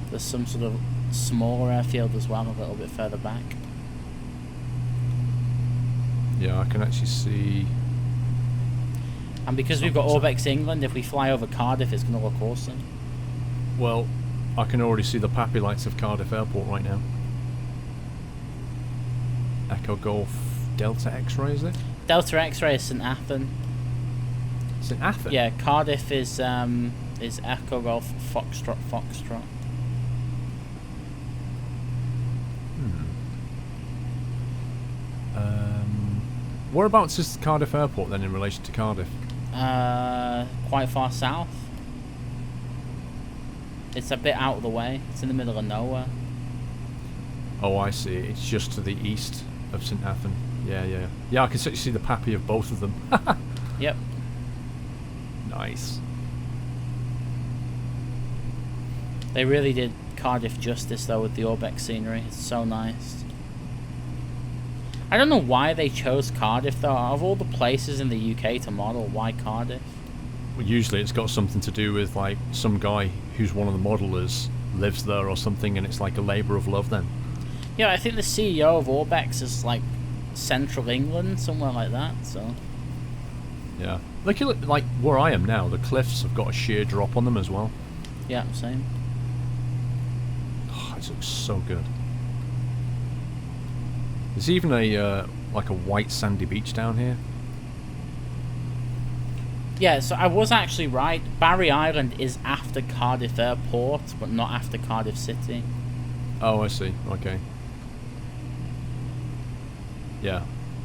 There's some sort of smaller airfield as well, a little bit further back. Yeah, I can actually see... And because we've got Orbex England, if we fly over Cardiff, it's going to look awesome. Well, I can already see the Pappy lights of Cardiff Airport right now. Echo Golf Delta X-ray, is it? Delta X-ray is St. Athan. St. Athan? Yeah, Cardiff is Echo Golf Foxtrot. Whereabouts is Cardiff Airport then in relation to Cardiff? Quite far south. It's a bit out of the way. It's in the middle of nowhere. Oh, I see. It's just to the east of St. Athan. Yeah, I can certainly see the Pappy of both of them. Yep. Nice. They really did Cardiff justice though with the Orbeck scenery. It's so nice. I don't know why they chose Cardiff though. Of all the places in the UK to model, why Cardiff? Well, usually it's got something to do with like some guy who's one of the modelers lives there or something, and it's like a labour of love then. Yeah, I think the CEO of Orbex is like central England, somewhere like that, so... Yeah. Like where I am now, the cliffs have got a sheer drop on them as well. Yeah, same. Oh, this looks so good. There's even a like a white sandy beach down here. Yeah, so I was actually right. Barry Island is after Cardiff Airport, but not after Cardiff City. Oh, I see. Okay. Yeah,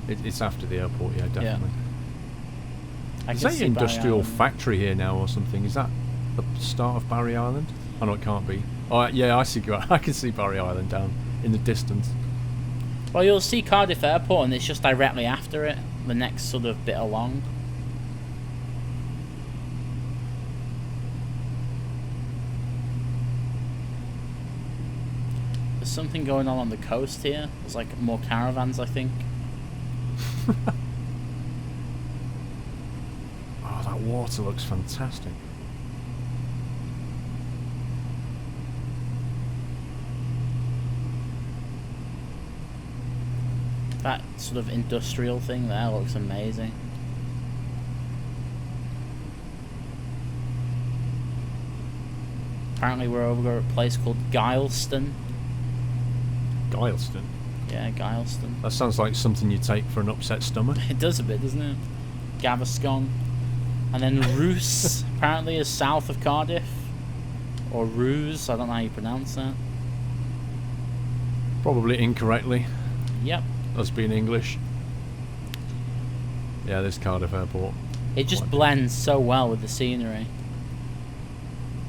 it's after the airport. Yeah, definitely. Yeah. Is that an industrial factory here now or something? Is that the start of Barry Island? Oh no, it can't be. Oh yeah, I see. I can see Barry Island down in the distance. Well, you'll see Cardiff Airport, and it's just directly after it, the next sort of bit along. There's something going on the coast here. There's like more caravans, I think. Oh, that water looks fantastic. That sort of industrial thing there looks amazing. Apparently we're over at a place called Gileston. Gileston? Yeah, Gileston. That sounds like something you take for an upset stomach. It does a bit, doesn't it? Gaviscon. And then Roos, apparently, is south of Cardiff. Or Roos, I don't know how you pronounce that. Probably incorrectly. Yep. Us being English. Yeah, this Cardiff Airport. It just blends so well with the scenery.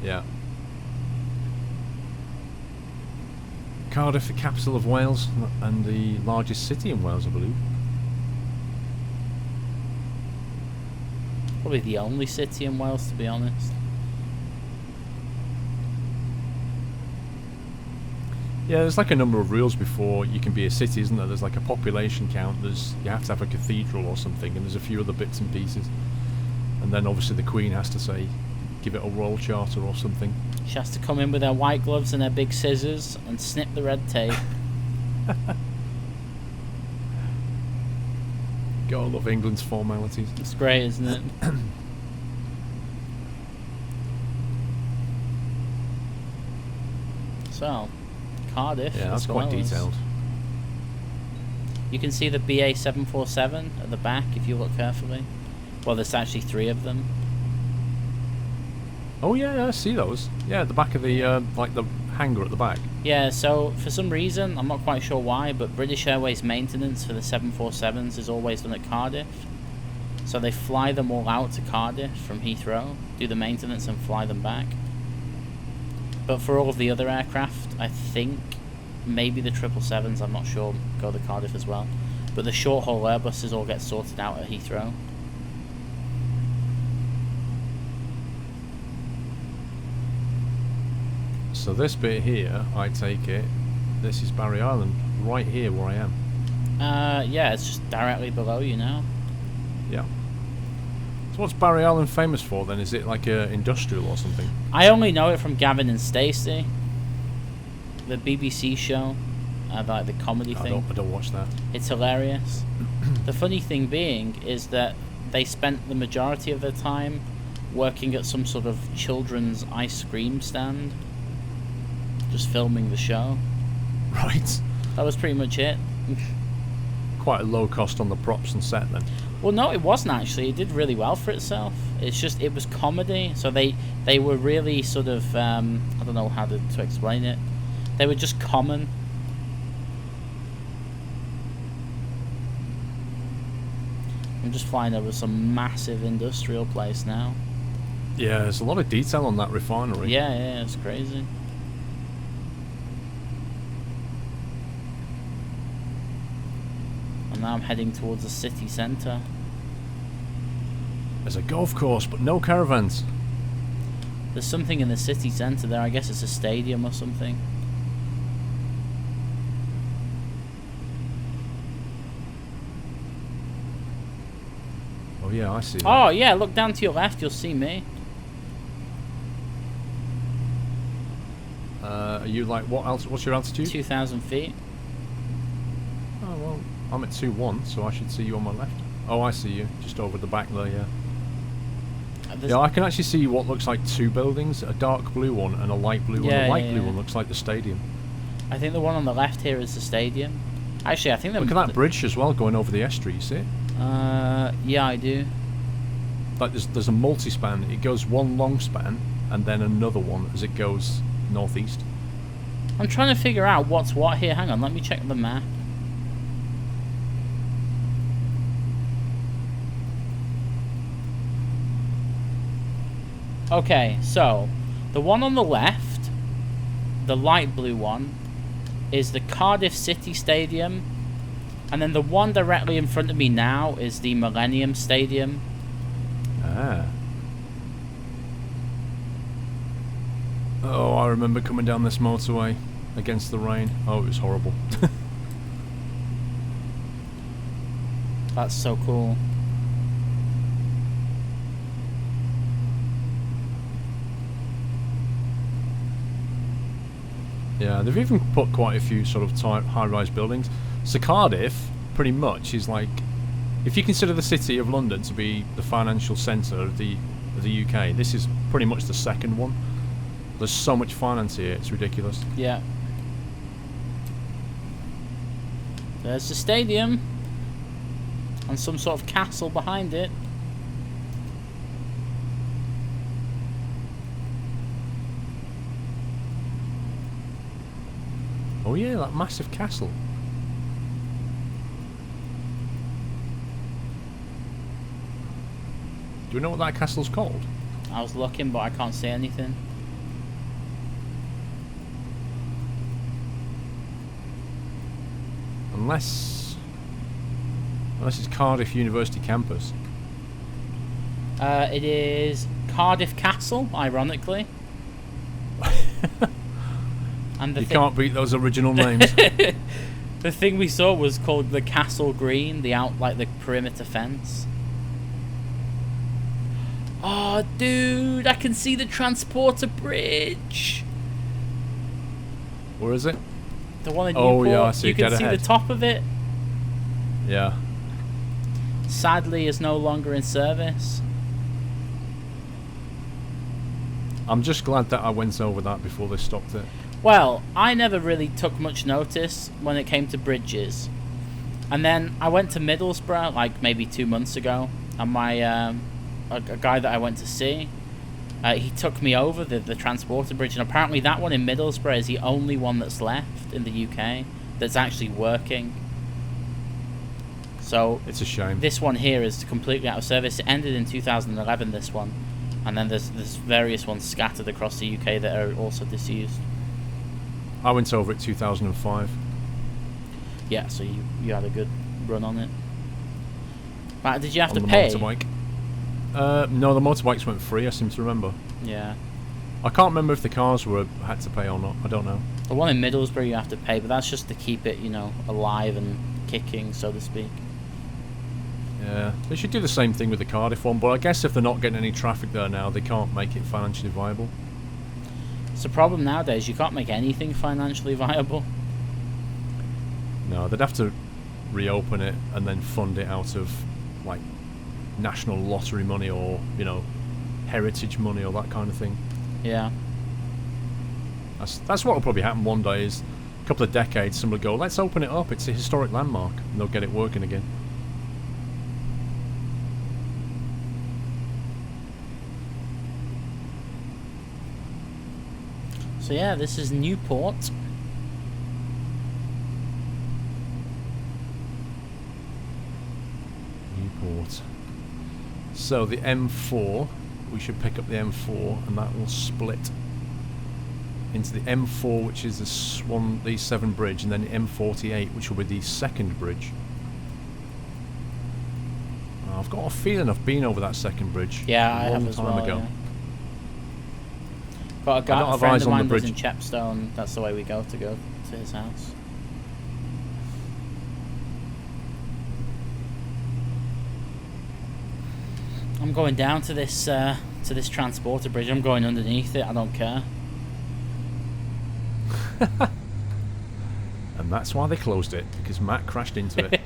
Yeah. Cardiff, the capital of Wales, and the largest city in Wales, I believe. Probably the only city in Wales, to be honest. Yeah, there's like a number of rules before you can be a city, isn't there? There's like a population count, you have to have a cathedral or something, and there's a few other bits and pieces. And then obviously the Queen has to say, give it a royal charter or something. She has to come in with her white gloves and her big scissors and snip the red tape. Gotta love England's formalities. It's great, isn't it? So, Cardiff. Yeah, that's as quite well as- detailed. You can see the BA 747 at the back if you look carefully. Well, there's actually 3 of them. Oh yeah, I see those. Yeah, at the back of the like the hangar at the back. Yeah, so for some reason, I'm not quite sure why, but British Airways maintenance for the 747s is always done at Cardiff. So they fly them all out to Cardiff from Heathrow, do the maintenance and fly them back. But for all of the other aircraft, I think maybe the 777s, I'm not sure, go to Cardiff as well. But the short-haul Airbuses all get sorted out at Heathrow. So this bit here, I take it, this is Barry Island, right here where I am. Yeah, it's just directly below you now. Yeah. So what's Barry Island famous for then? Is it like industrial or something? I only know it from Gavin and Stacey, the BBC show, like the comedy thing. I don't watch that. It's hilarious. The funny thing being is that they spent the majority of their time working at some sort of children's ice cream stand, just filming the show. Right. That was pretty much it. Quite a low cost on the props and set then. Well, no, it wasn't actually. It did really well for itself. It's just, it was comedy. So they were really sort of, I don't know how to explain it. They were just common. I'm just flying over some massive industrial place now. Yeah, there's a lot of detail on that refinery. Yeah, it's crazy. And now I'm heading towards the city centre. A There's a golf course, but no caravans. There's something in the city centre there. I guess it's a stadium or something. Oh yeah, I see that. Oh yeah, look down to your left, you'll see me. Are you like, what's your altitude? 2,000 feet. Oh well, I'm at 2-1, so I should see you on my left. Oh, I see you, just over the back there, yeah. Yeah, I can actually see what looks like two buildings, a dark blue one and a light blue one. The light blue one looks like the stadium. I think the one on the left here is the stadium. Actually, I think look at that bridge as well going over the estuary, you see it? Yeah, I do. Like there's a multi-span, it goes one long span and then another one as it goes northeast. I'm trying to figure out what's what here. Hang on, let me check the map. Okay, so the one on the left, the light blue one, is the Cardiff City Stadium, and then the one directly in front of me now is the Millennium Stadium. Ah. Oh, I remember coming down this motorway against the rain. Oh, it was horrible. That's so cool. Yeah, they've even put quite a few sort of high-rise buildings. So Cardiff, pretty much, is like, if you consider the city of London to be the financial centre of the UK, this is pretty much the second one. There's so much finance here, it's ridiculous. Yeah. There's the stadium, and some sort of castle behind it. Oh yeah, that massive castle. Do we know what that castle's called? I was looking, but I can't see anything. Unless it's Cardiff University campus. It is Cardiff Castle, ironically. And you can't beat those original names. The thing we saw was called the Castle Green, the perimeter fence. Oh, dude, I can see the transporter bridge. Where is it? The one in Newport. Yeah, I see. You can see the top of it. Yeah. Sadly, is no longer in service. I'm just glad that I went over that before they stopped it. Well, I never really took much notice when it came to bridges. And then I went to Middlesbrough, like maybe 2 months ago, and my a guy that I went to see, he took me over the transporter bridge, and apparently that one in Middlesbrough is the only one that's left in the UK that's actually working. So it's a shame. This one here is completely out of service. It ended in 2011, this one, and then there's various ones scattered across the UK that are also disused. I went over it 2005. Yeah, so you had a good run on it. Right, did you have to the pay? Motorbike. No, the motorbikes went free, I seem to remember. Yeah. I can't remember if the cars had to pay or not. I don't know. The one in Middlesbrough you have to pay, but that's just to keep it, alive and kicking, so to speak. Yeah, they should do the same thing with the Cardiff one, but I guess if they're not getting any traffic there now, they can't make it financially viable. It's a problem nowadays. You can't make anything financially viable. No, they'd have to reopen it and then fund it out of, like, national lottery money or, heritage money or that kind of thing. Yeah. That's what will probably happen one day is a couple of decades, someone will go, let's open it up, it's a historic landmark, and they'll get it working again. So yeah, this is Newport. Newport. So the M4, we should pick up the M4, and that will split into the M4, which is the Severn bridge, and then the M48, which will be the second bridge. I've got a feeling I've been over that second bridge. Yeah, I a long have as time well. ago. Yeah. Got a I guy, don't a have friend eyes of on the mine lives in bridge. Chepstow. That's the way we go to his house. I'm going down to this transporter bridge. I'm going underneath it. I don't care. And that's why they closed it, because Matt crashed into it.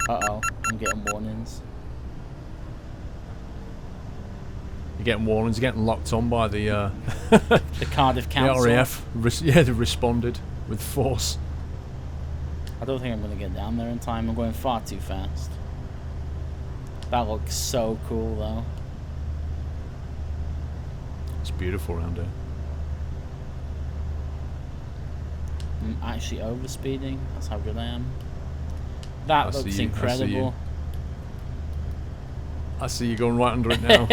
Uh-oh, I'm getting warnings. You're getting warnings, you're getting locked on by the The Cardiff the Council. RAF. Yeah, they responded with force. I don't think I'm going to get down there in time. I'm going far too fast. That looks so cool, though. It's beautiful around here. I'm actually overspeeding. That's how good I am. That looks incredible. I see you going right under it now.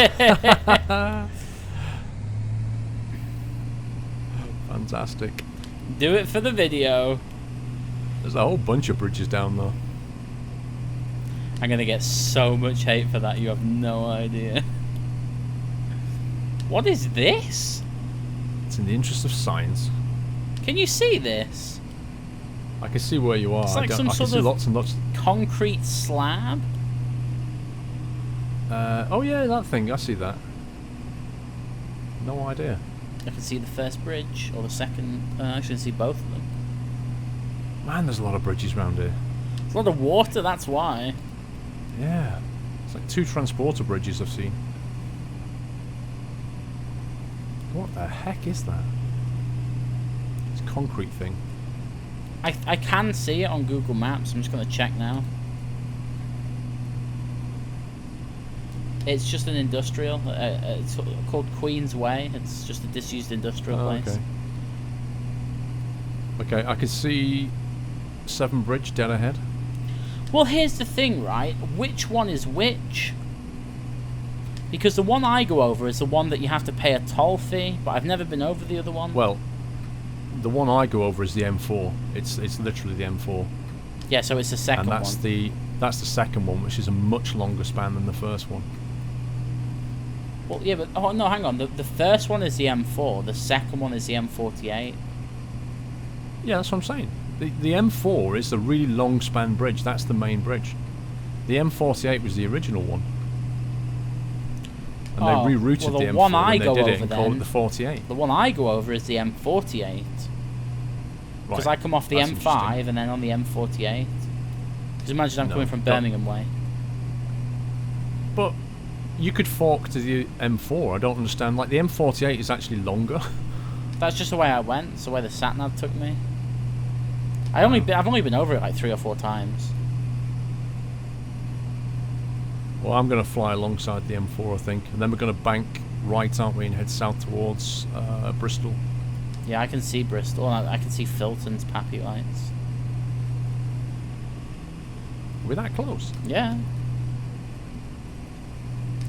Fantastic. Do it for the video. There's a whole bunch of bridges down there. I'm going to get so much hate for that. You have no idea. What is this? It's in the interest of science. Can you see this? I can see where you are. It's like I some can sort see of lots and lots. concrete slab. Oh yeah, that thing. I see that. No idea. I can see the first bridge or the second. I can see both of them. Man, there's a lot of bridges around here. There's a lot of water. That's why. Yeah. It's like 2 transporter bridges I've seen. What the heck is that? It's a concrete thing. I can see it on Google Maps. I'm just going to check now. It's just an industrial. It's called Queen's Way. It's just a disused industrial place. Okay, I can see Severn Bridge dead ahead. Well, here's the thing, right? Which one is which? Because the one I go over is the one that you have to pay a toll fee, but I've never been over the other one. Well, the one I go over is the M4. It's literally the M4. Yeah, so it's the second and that's one. That's the second one, which is a much longer span than the first one. Well, yeah, but oh no, hang on. The first one is the M4. The second one is the M48. Yeah, that's what I'm saying. The M4 is the really long span bridge. That's the main bridge. The M48 was the original one. And they rerouted well, the M4 one I and they go did over it and then, called it the 48. The one I go over is the M48. Because I come off the That's M5 and then on the M48. Because imagine I'm coming from Birmingham way. But you could fork to the M4. I don't understand. Like, the M48 is actually longer. That's just the way I went. It's the way the sat-nav took me. I've only been over it like 3 or 4 times. Well, I'm going to fly alongside the M4, I think. And then we're going to bank right, aren't we, and head south towards Bristol. Yeah, I can see Bristol. And I can see Filton's Pappy lights. We're that close? Yeah.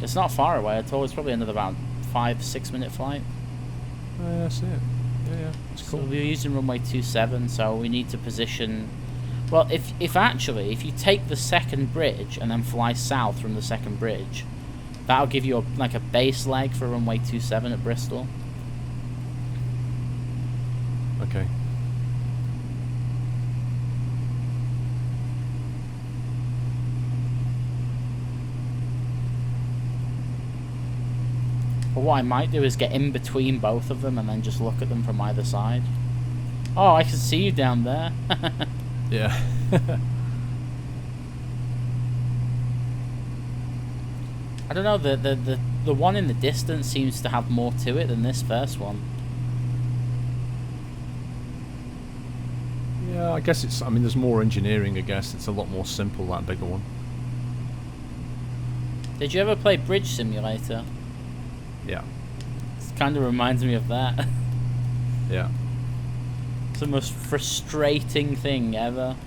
It's not far away at all. It's probably another about 5-6 minute flight. Yeah, I see it. Yeah, it's cool. So we're using runway 27, so we need to position... Well, if you take the second bridge and then fly south from the second bridge, that'll give you like a base leg for runway 27 at Bristol. Okay. But what I might do is get in between both of them and then just look at them from either side. Oh, I can see you down there. Yeah. I don't know, the one in the distance seems to have more to it than this first one. Yeah, I guess it's... I mean, there's more engineering, I guess. It's a lot more simple, that bigger one. Did you ever play Bridge Simulator? Yeah. It kind of reminds me of that. Yeah. It's the most frustrating thing ever.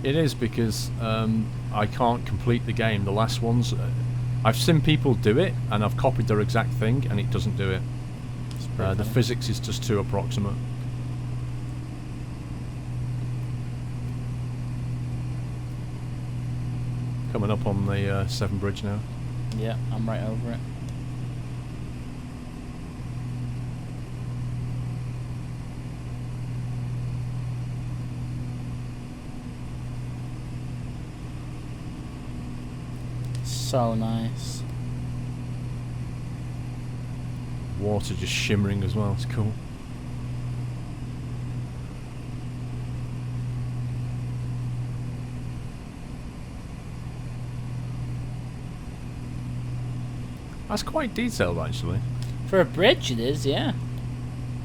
It is, because I can't complete the game. The last ones... I've seen people do it, and I've copied their exact thing, and it doesn't do it. The physics is just too approximate. Coming up on the Severn Bridge now. Yeah, I'm right over it. So nice. Water just shimmering as well. It's cool. That's quite detailed, actually. For a bridge, it is, yeah.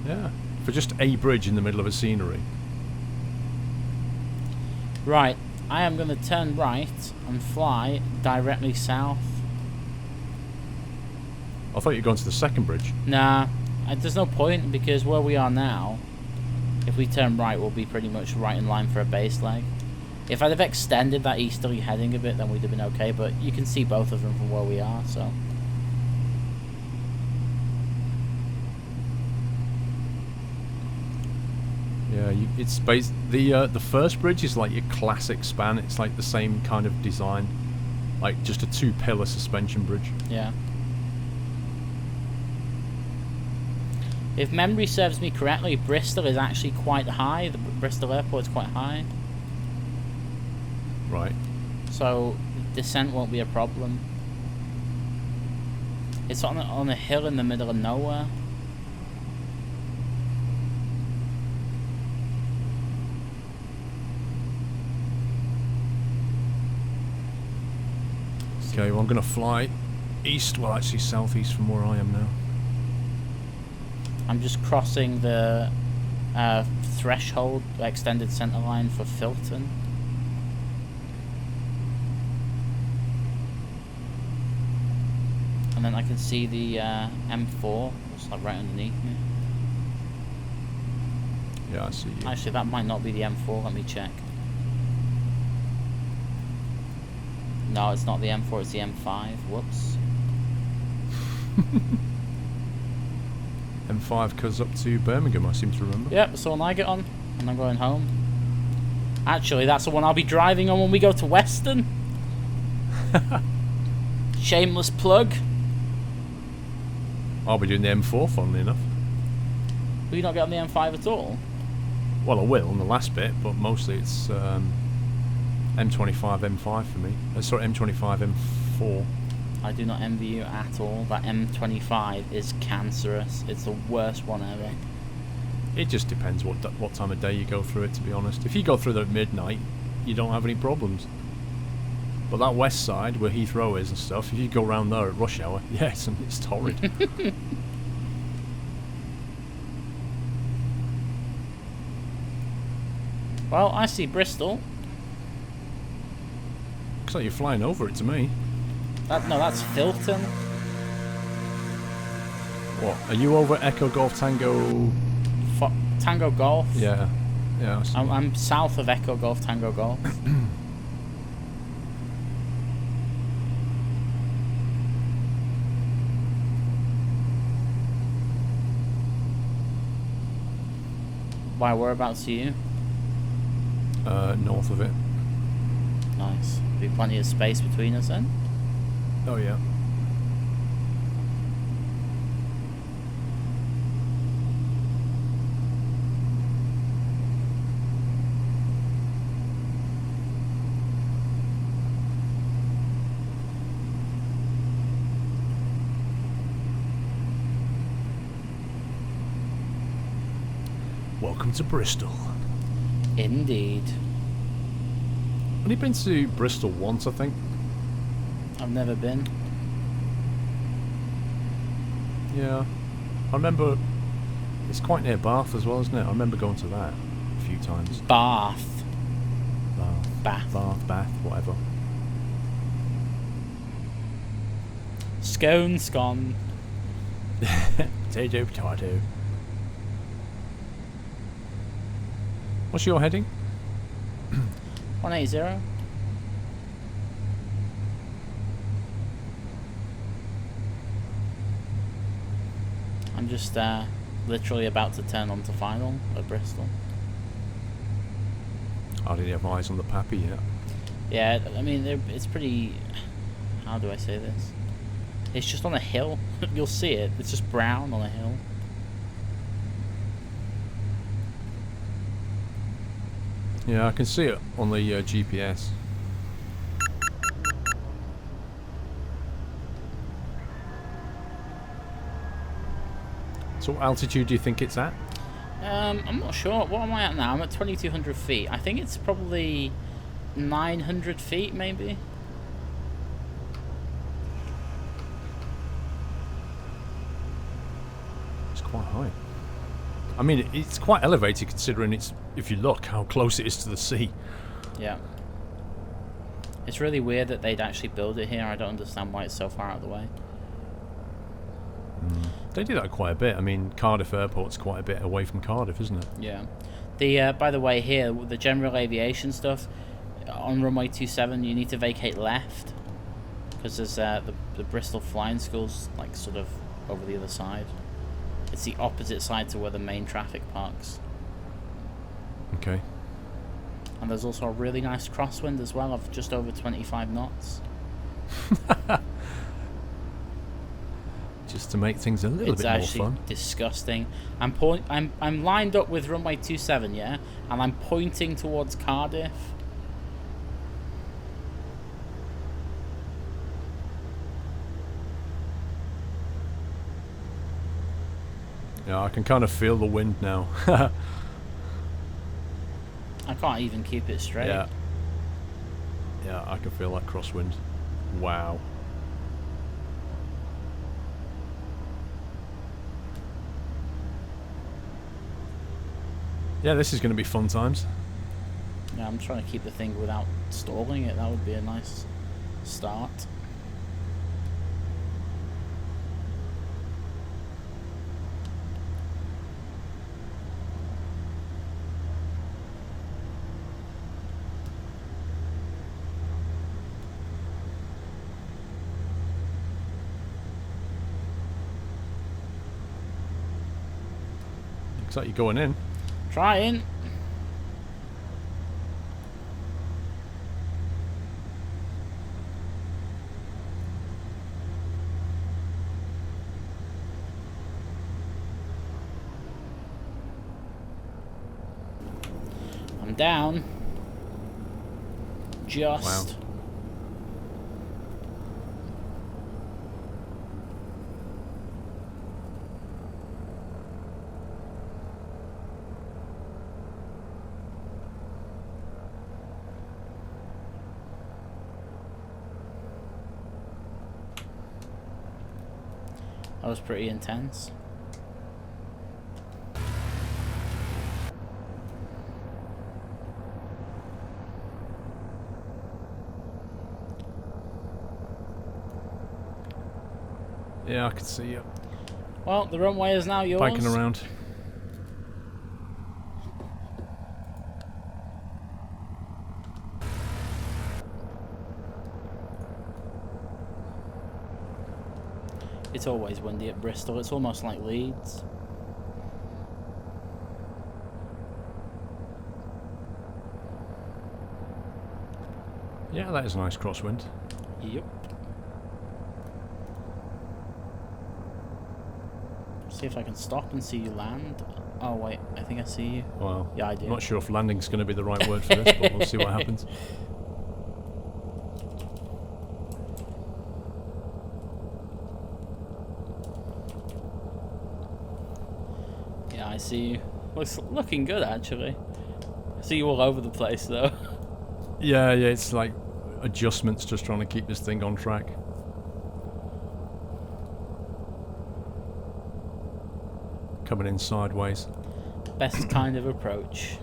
Yeah. For just a bridge in the middle of a scenery. Right, I am going to turn right and fly directly south. I thought you'd gone to the second bridge. Nah, there's no point, because where we are now, if we turn right, we'll be pretty much right in line for a base leg. If I'd have extended that easterly heading a bit, then we'd have been okay, but you can see both of them from where we are, so... Yeah, it's based. The first bridge is like your classic span. It's like the same kind of design, like just a 2-pillar suspension bridge. Yeah. If memory serves me correctly, Bristol is actually quite high. The Bristol airport is quite high. Right. So descent won't be a problem. It's on a hill in the middle of nowhere. Okay, well I'm gonna fly east, well actually southeast from where I am now. I'm just crossing the threshold, extended centre line for Filton. And then I can see the M4, it's like right underneath me. Yeah, I see you. Actually, that might not be the M4, let me check. No, it's not the M4, it's the M5. Whoops. M5 goes up to Birmingham, I seem to remember. Yep, that's the one I get on, and I'm going home. Actually, that's the one I'll be driving on when we go to Weston. Shameless plug. I'll be doing the M4, funnily enough. Will you not get on the M5 at all? Well, I will on the last bit, but mostly it's M25, M5 for me. Sorry, M25, M4. I do not envy you at all. That M25 is cancerous. It's the worst one ever. It just depends what time of day you go through it, to be honest. If you go through it at midnight, you don't have any problems. But that west side, where Heathrow is and stuff, if you go round there at rush hour, yeah, it's torrid. Well, I see Bristol. Looks like you're flying over it to me. No, that's Filton. What? Are you over Echo Golf Tango? Tango Golf? Yeah. Yeah. I'm south of Echo Golf Tango Golf. Why, whereabouts are you? North of it. Nice. Be plenty of space between us then? Oh yeah. Welcome to Bristol. Indeed. I've only been to Bristol once, I think. I've never been. Yeah. I remember it's quite near Bath as well, isn't it? I remember going to that a few times. Bath. Bath, whatever. Scone, scone. Potato. What's your heading? 180. I'm just literally about to turn onto final at Bristol. I didn't have eyes on the Pappy yet. Yeah, I mean, it's pretty... How do I say this? It's just on a hill. You'll see it. It's just brown on a hill. Yeah, I can see it on the GPS. So what altitude do you think it's at? I'm not sure. What am I at now? I'm at 2,200 feet. I think it's probably 900 feet, maybe. It's quite high. I mean, it's quite elevated considering it's, if you look, how close it is to the sea. Yeah. It's really weird that they'd actually build it here. I don't understand why it's so far out of the way. They do that quite a bit. I mean, Cardiff Airport's quite a bit away from Cardiff, isn't it? Yeah. The by the way, here, the general aviation stuff, on runway 27, you need to vacate left. Because there's the Bristol Flying School's, like, sort of over the other side. It's the opposite side to where the main traffic parks. Okay. And there's also a really nice crosswind as well of just over 25 knots. Just to make things a little It's bit more actually fun. disgusting. I'm lined up with runway 27, yeah, and I'm pointing towards Cardiff. Yeah, I can kind of feel the wind now. I can't even keep it straight. Yeah. Yeah, I can feel that crosswind. Wow. Yeah, this is going to be fun times. Yeah, I'm trying to keep the thing without stalling it. That would be a nice start. Looks like you're going in. Trying. I'm down. Just. Wow. That was pretty intense. Yeah, I can see you. Well, the runway is now yours. Biking around. It's always windy at Bristol. It's almost like Leeds. Yeah, that is a nice crosswind. Yep. See if I can stop and see you land. Oh wait, I think I see you. Well, Yeah, I do. I'm not sure if landing's going to be the right word for this, but we'll see what happens. Yeah, I see you. Looking good actually. I see you all over the place though. Yeah, it's like adjustments, just trying to keep this thing on track. Coming in sideways. Best kind of approach.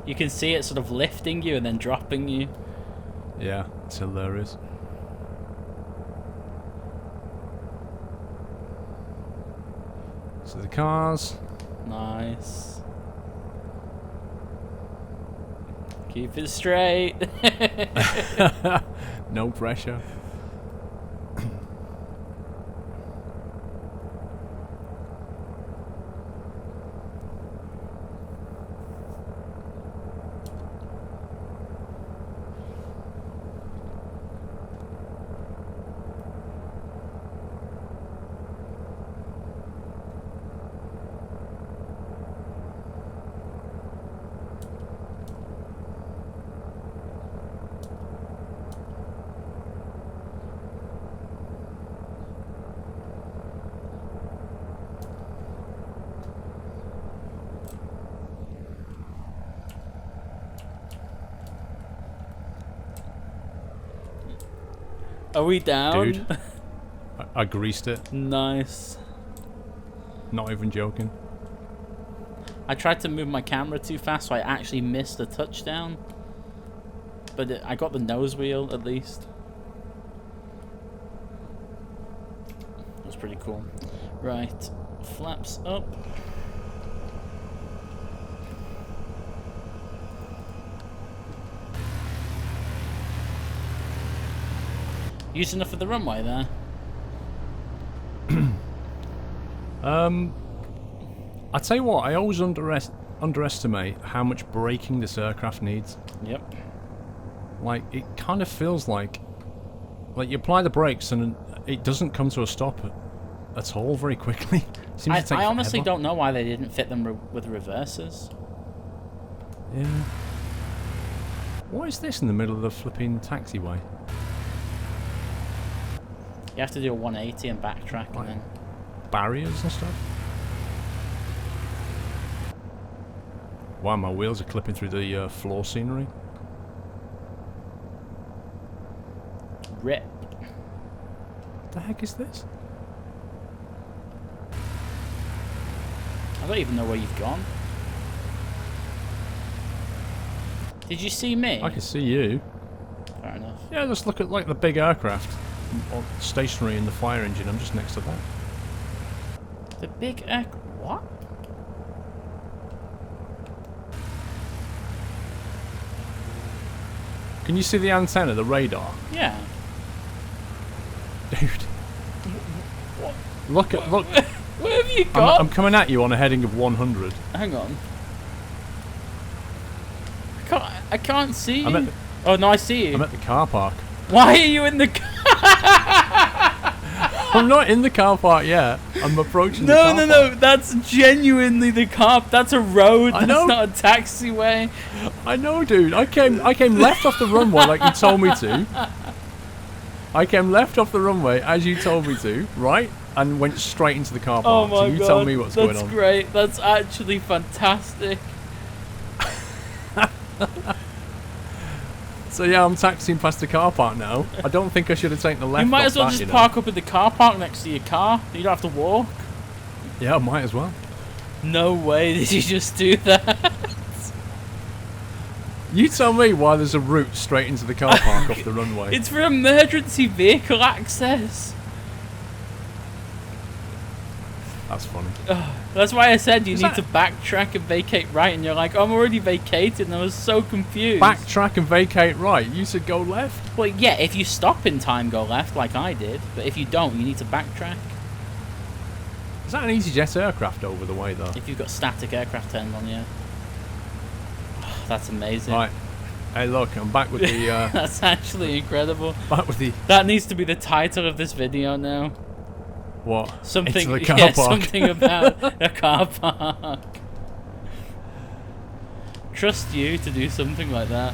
You can see it sort of lifting you and then dropping you. Yeah, it's hilarious. So the cars. Nice. Keep it straight. No pressure. Are we down? Dude. I greased it. Nice. Not even joking. I tried to move my camera too fast, so I actually missed a touchdown. But I got the nose wheel at least. That's pretty cool. Right, flaps up. Used enough of the runway there? I tell you what, I always underestimate how much braking this aircraft needs. Yep. Like, it kind of feels like you apply the brakes and it doesn't come to a stop at all very quickly. Seems to take I honestly forever. don't know why they didn't fit them with reverses. Yeah. What is this in the middle of the flipping taxiway? You have to do a 180 and backtrack and then... Barriers and stuff? Wow, my wheels are clipping through the floor scenery. Rip. What the heck is this? I don't even know where you've gone. Did you see me? I can see you. Fair enough. Yeah, just look at like the big aircraft stationary in the fire engine. I'm just next to that. The big air... What? Can you see the antenna, the radar? Yeah. Dude. Look. Where have you gone? I'm coming at you on a heading of 100. Hang on. I can't see you. I'm at the, Oh, no, I see you. I'm at the car park. Why are you in the car? I'm not in the car park yet. I'm approaching the No, car no, park. no. That's genuinely the car. That's a road. I That's know. not a taxiway. I know, dude. I came left off the runway like you told me to. I came left off the runway as you told me to, right? And went straight into the car Oh park. my So you god. tell me what's going on. That's great. That's actually fantastic. So yeah, I'm taxiing past the car park now. I don't think I should have taken the left. You might off as well that, just you know. park up in the car park next to your car. You don't have to walk. Yeah, I might as well. No way did you just do that. You tell me why there's a route straight into the car park off the runway. It's for emergency vehicle access. That's funny. That's why I said you Is need that- to backtrack and vacate right, and you're like, I'm already vacated, and I was so confused. Backtrack and vacate right. You said go left. Well, yeah, if you stop in time, go left, like I did. But if you don't, you need to backtrack. Is that an EasyJet aircraft over the way though? If you've got static aircraft turned on, yeah. That's amazing. Right. Hey, look, I'm back with the. That's actually incredible. Back with the That needs to be the title of this video now. what? Something, Into the car yeah, park. something about a car park. Trust you to do something like that.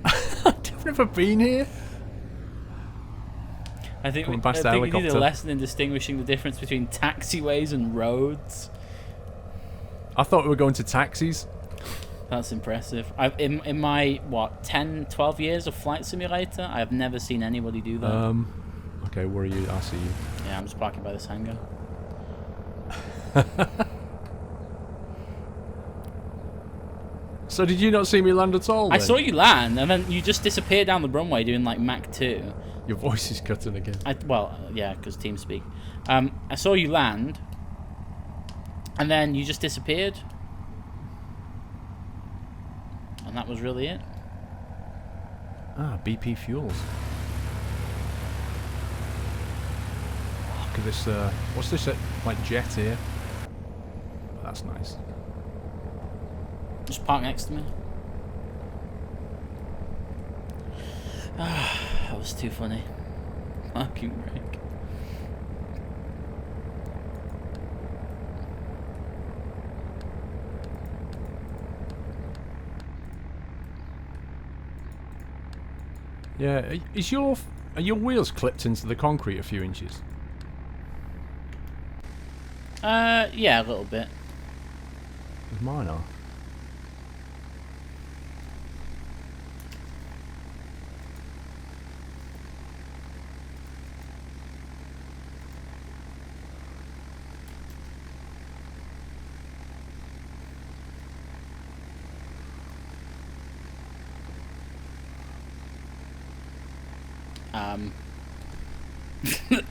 I've never been here. I think Coming we past the need a helicopter. lesson in distinguishing the difference between taxiways and roads. I thought we were going to taxis. That's impressive. In my, what, 10, 12 years of Flight Simulator, I have never seen anybody do that. Okay, where are you? I see you. Yeah, I'm just parking by this hangar. So did you not see me land at all? I Then? saw you land, and then you just disappeared down the runway doing like Mach 2. Your voice is cutting again. Well, yeah, because TeamSpeak. I saw you land, and then you just disappeared. And that was really it. Ah, BP fuels. Look at this. What's this? Like jet here. That's nice. Just park next to me. That was too funny. Fucking break. Yeah. Are your wheels clipped into the concrete a few inches? Yeah, a little bit. 'Cause mine are.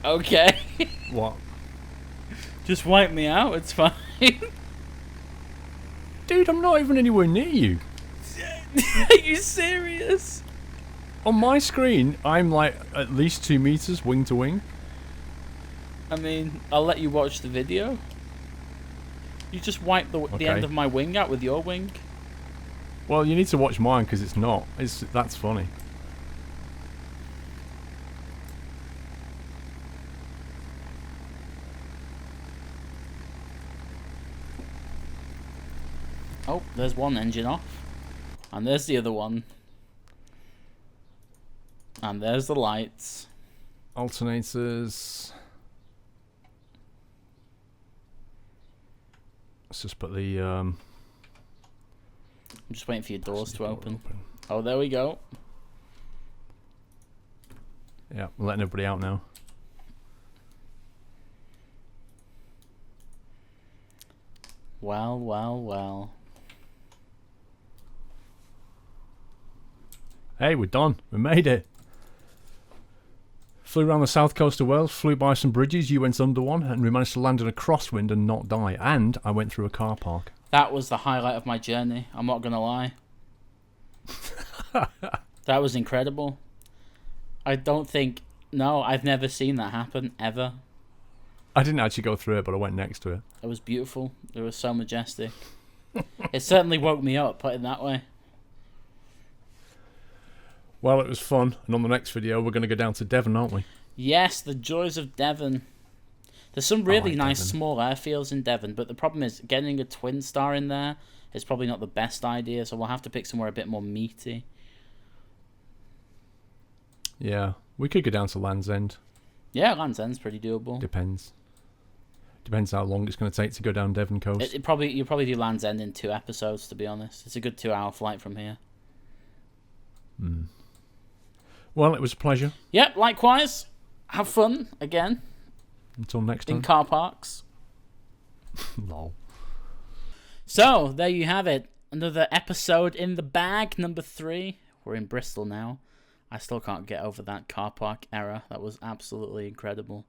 Okay. What? Just wipe me out, it's fine. Dude, I'm not even anywhere near you. Are you serious? On my screen, I'm like at least 2 meters wing to wing. I mean, I'll let you watch the video. You just wipe the end of my wing out with your wing. Well, you need to watch mine because it's not. That's funny. Oh, there's one engine off. And there's the other one. And there's the lights. Alternators. Let's just put the... I'm just waiting for your doors to open. Oh, there we go. Yeah, we're letting everybody out now. Well, well, well. Hey, we're done. We made it. Flew around the south coast of Wales, flew by some bridges, you went under one, and we managed to land in a crosswind and not die. And I went through a car park. That was the highlight of my journey. I'm not going to lie. That was incredible. I don't think... No, I've never seen that happen, ever. I didn't actually go through it, but I went next to it. It was beautiful. It was so majestic. It certainly woke me up, put it that way. Well, it was fun, and on the next video we're going to go down to Devon, aren't we? Yes, the joys of Devon. There's some really like nice Devon. small airfields in Devon, but the problem is getting a twin star in there is probably not the best idea, so we'll have to pick somewhere a bit more meaty. Yeah, we could go down to Land's End. Yeah, Land's End's pretty doable. Depends. Depends how long it's going to take to go down Devon coast. You'll probably do Land's End in 2 episodes, to be honest. It's a good 2-hour flight from here. Hmm. Well, it was a pleasure. Yep, likewise. Have fun again. Until next time. In car parks. Lol. So, there you have it. Another episode in the bag, number 3. We're in Bristol now. I still can't get over that car park error. That was absolutely incredible.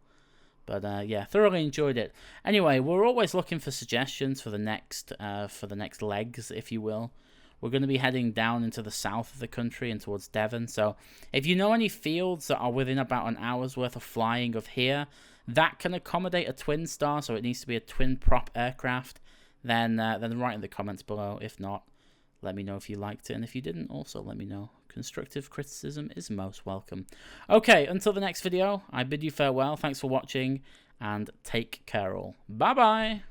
But yeah, thoroughly enjoyed it. Anyway, we're always looking for suggestions for the next legs, if you will. We're going to be heading down into the south of the country and towards Devon. So if you know any fields that are within about an hour's worth of flying of here that can accommodate a twin star, so it needs to be a twin prop aircraft, then write in the comments below. If not, let me know if you liked it, and if you didn't, also let me know. Constructive criticism is most welcome. Okay, until the next video, I bid you farewell. Thanks for watching, and take care all. Bye-bye.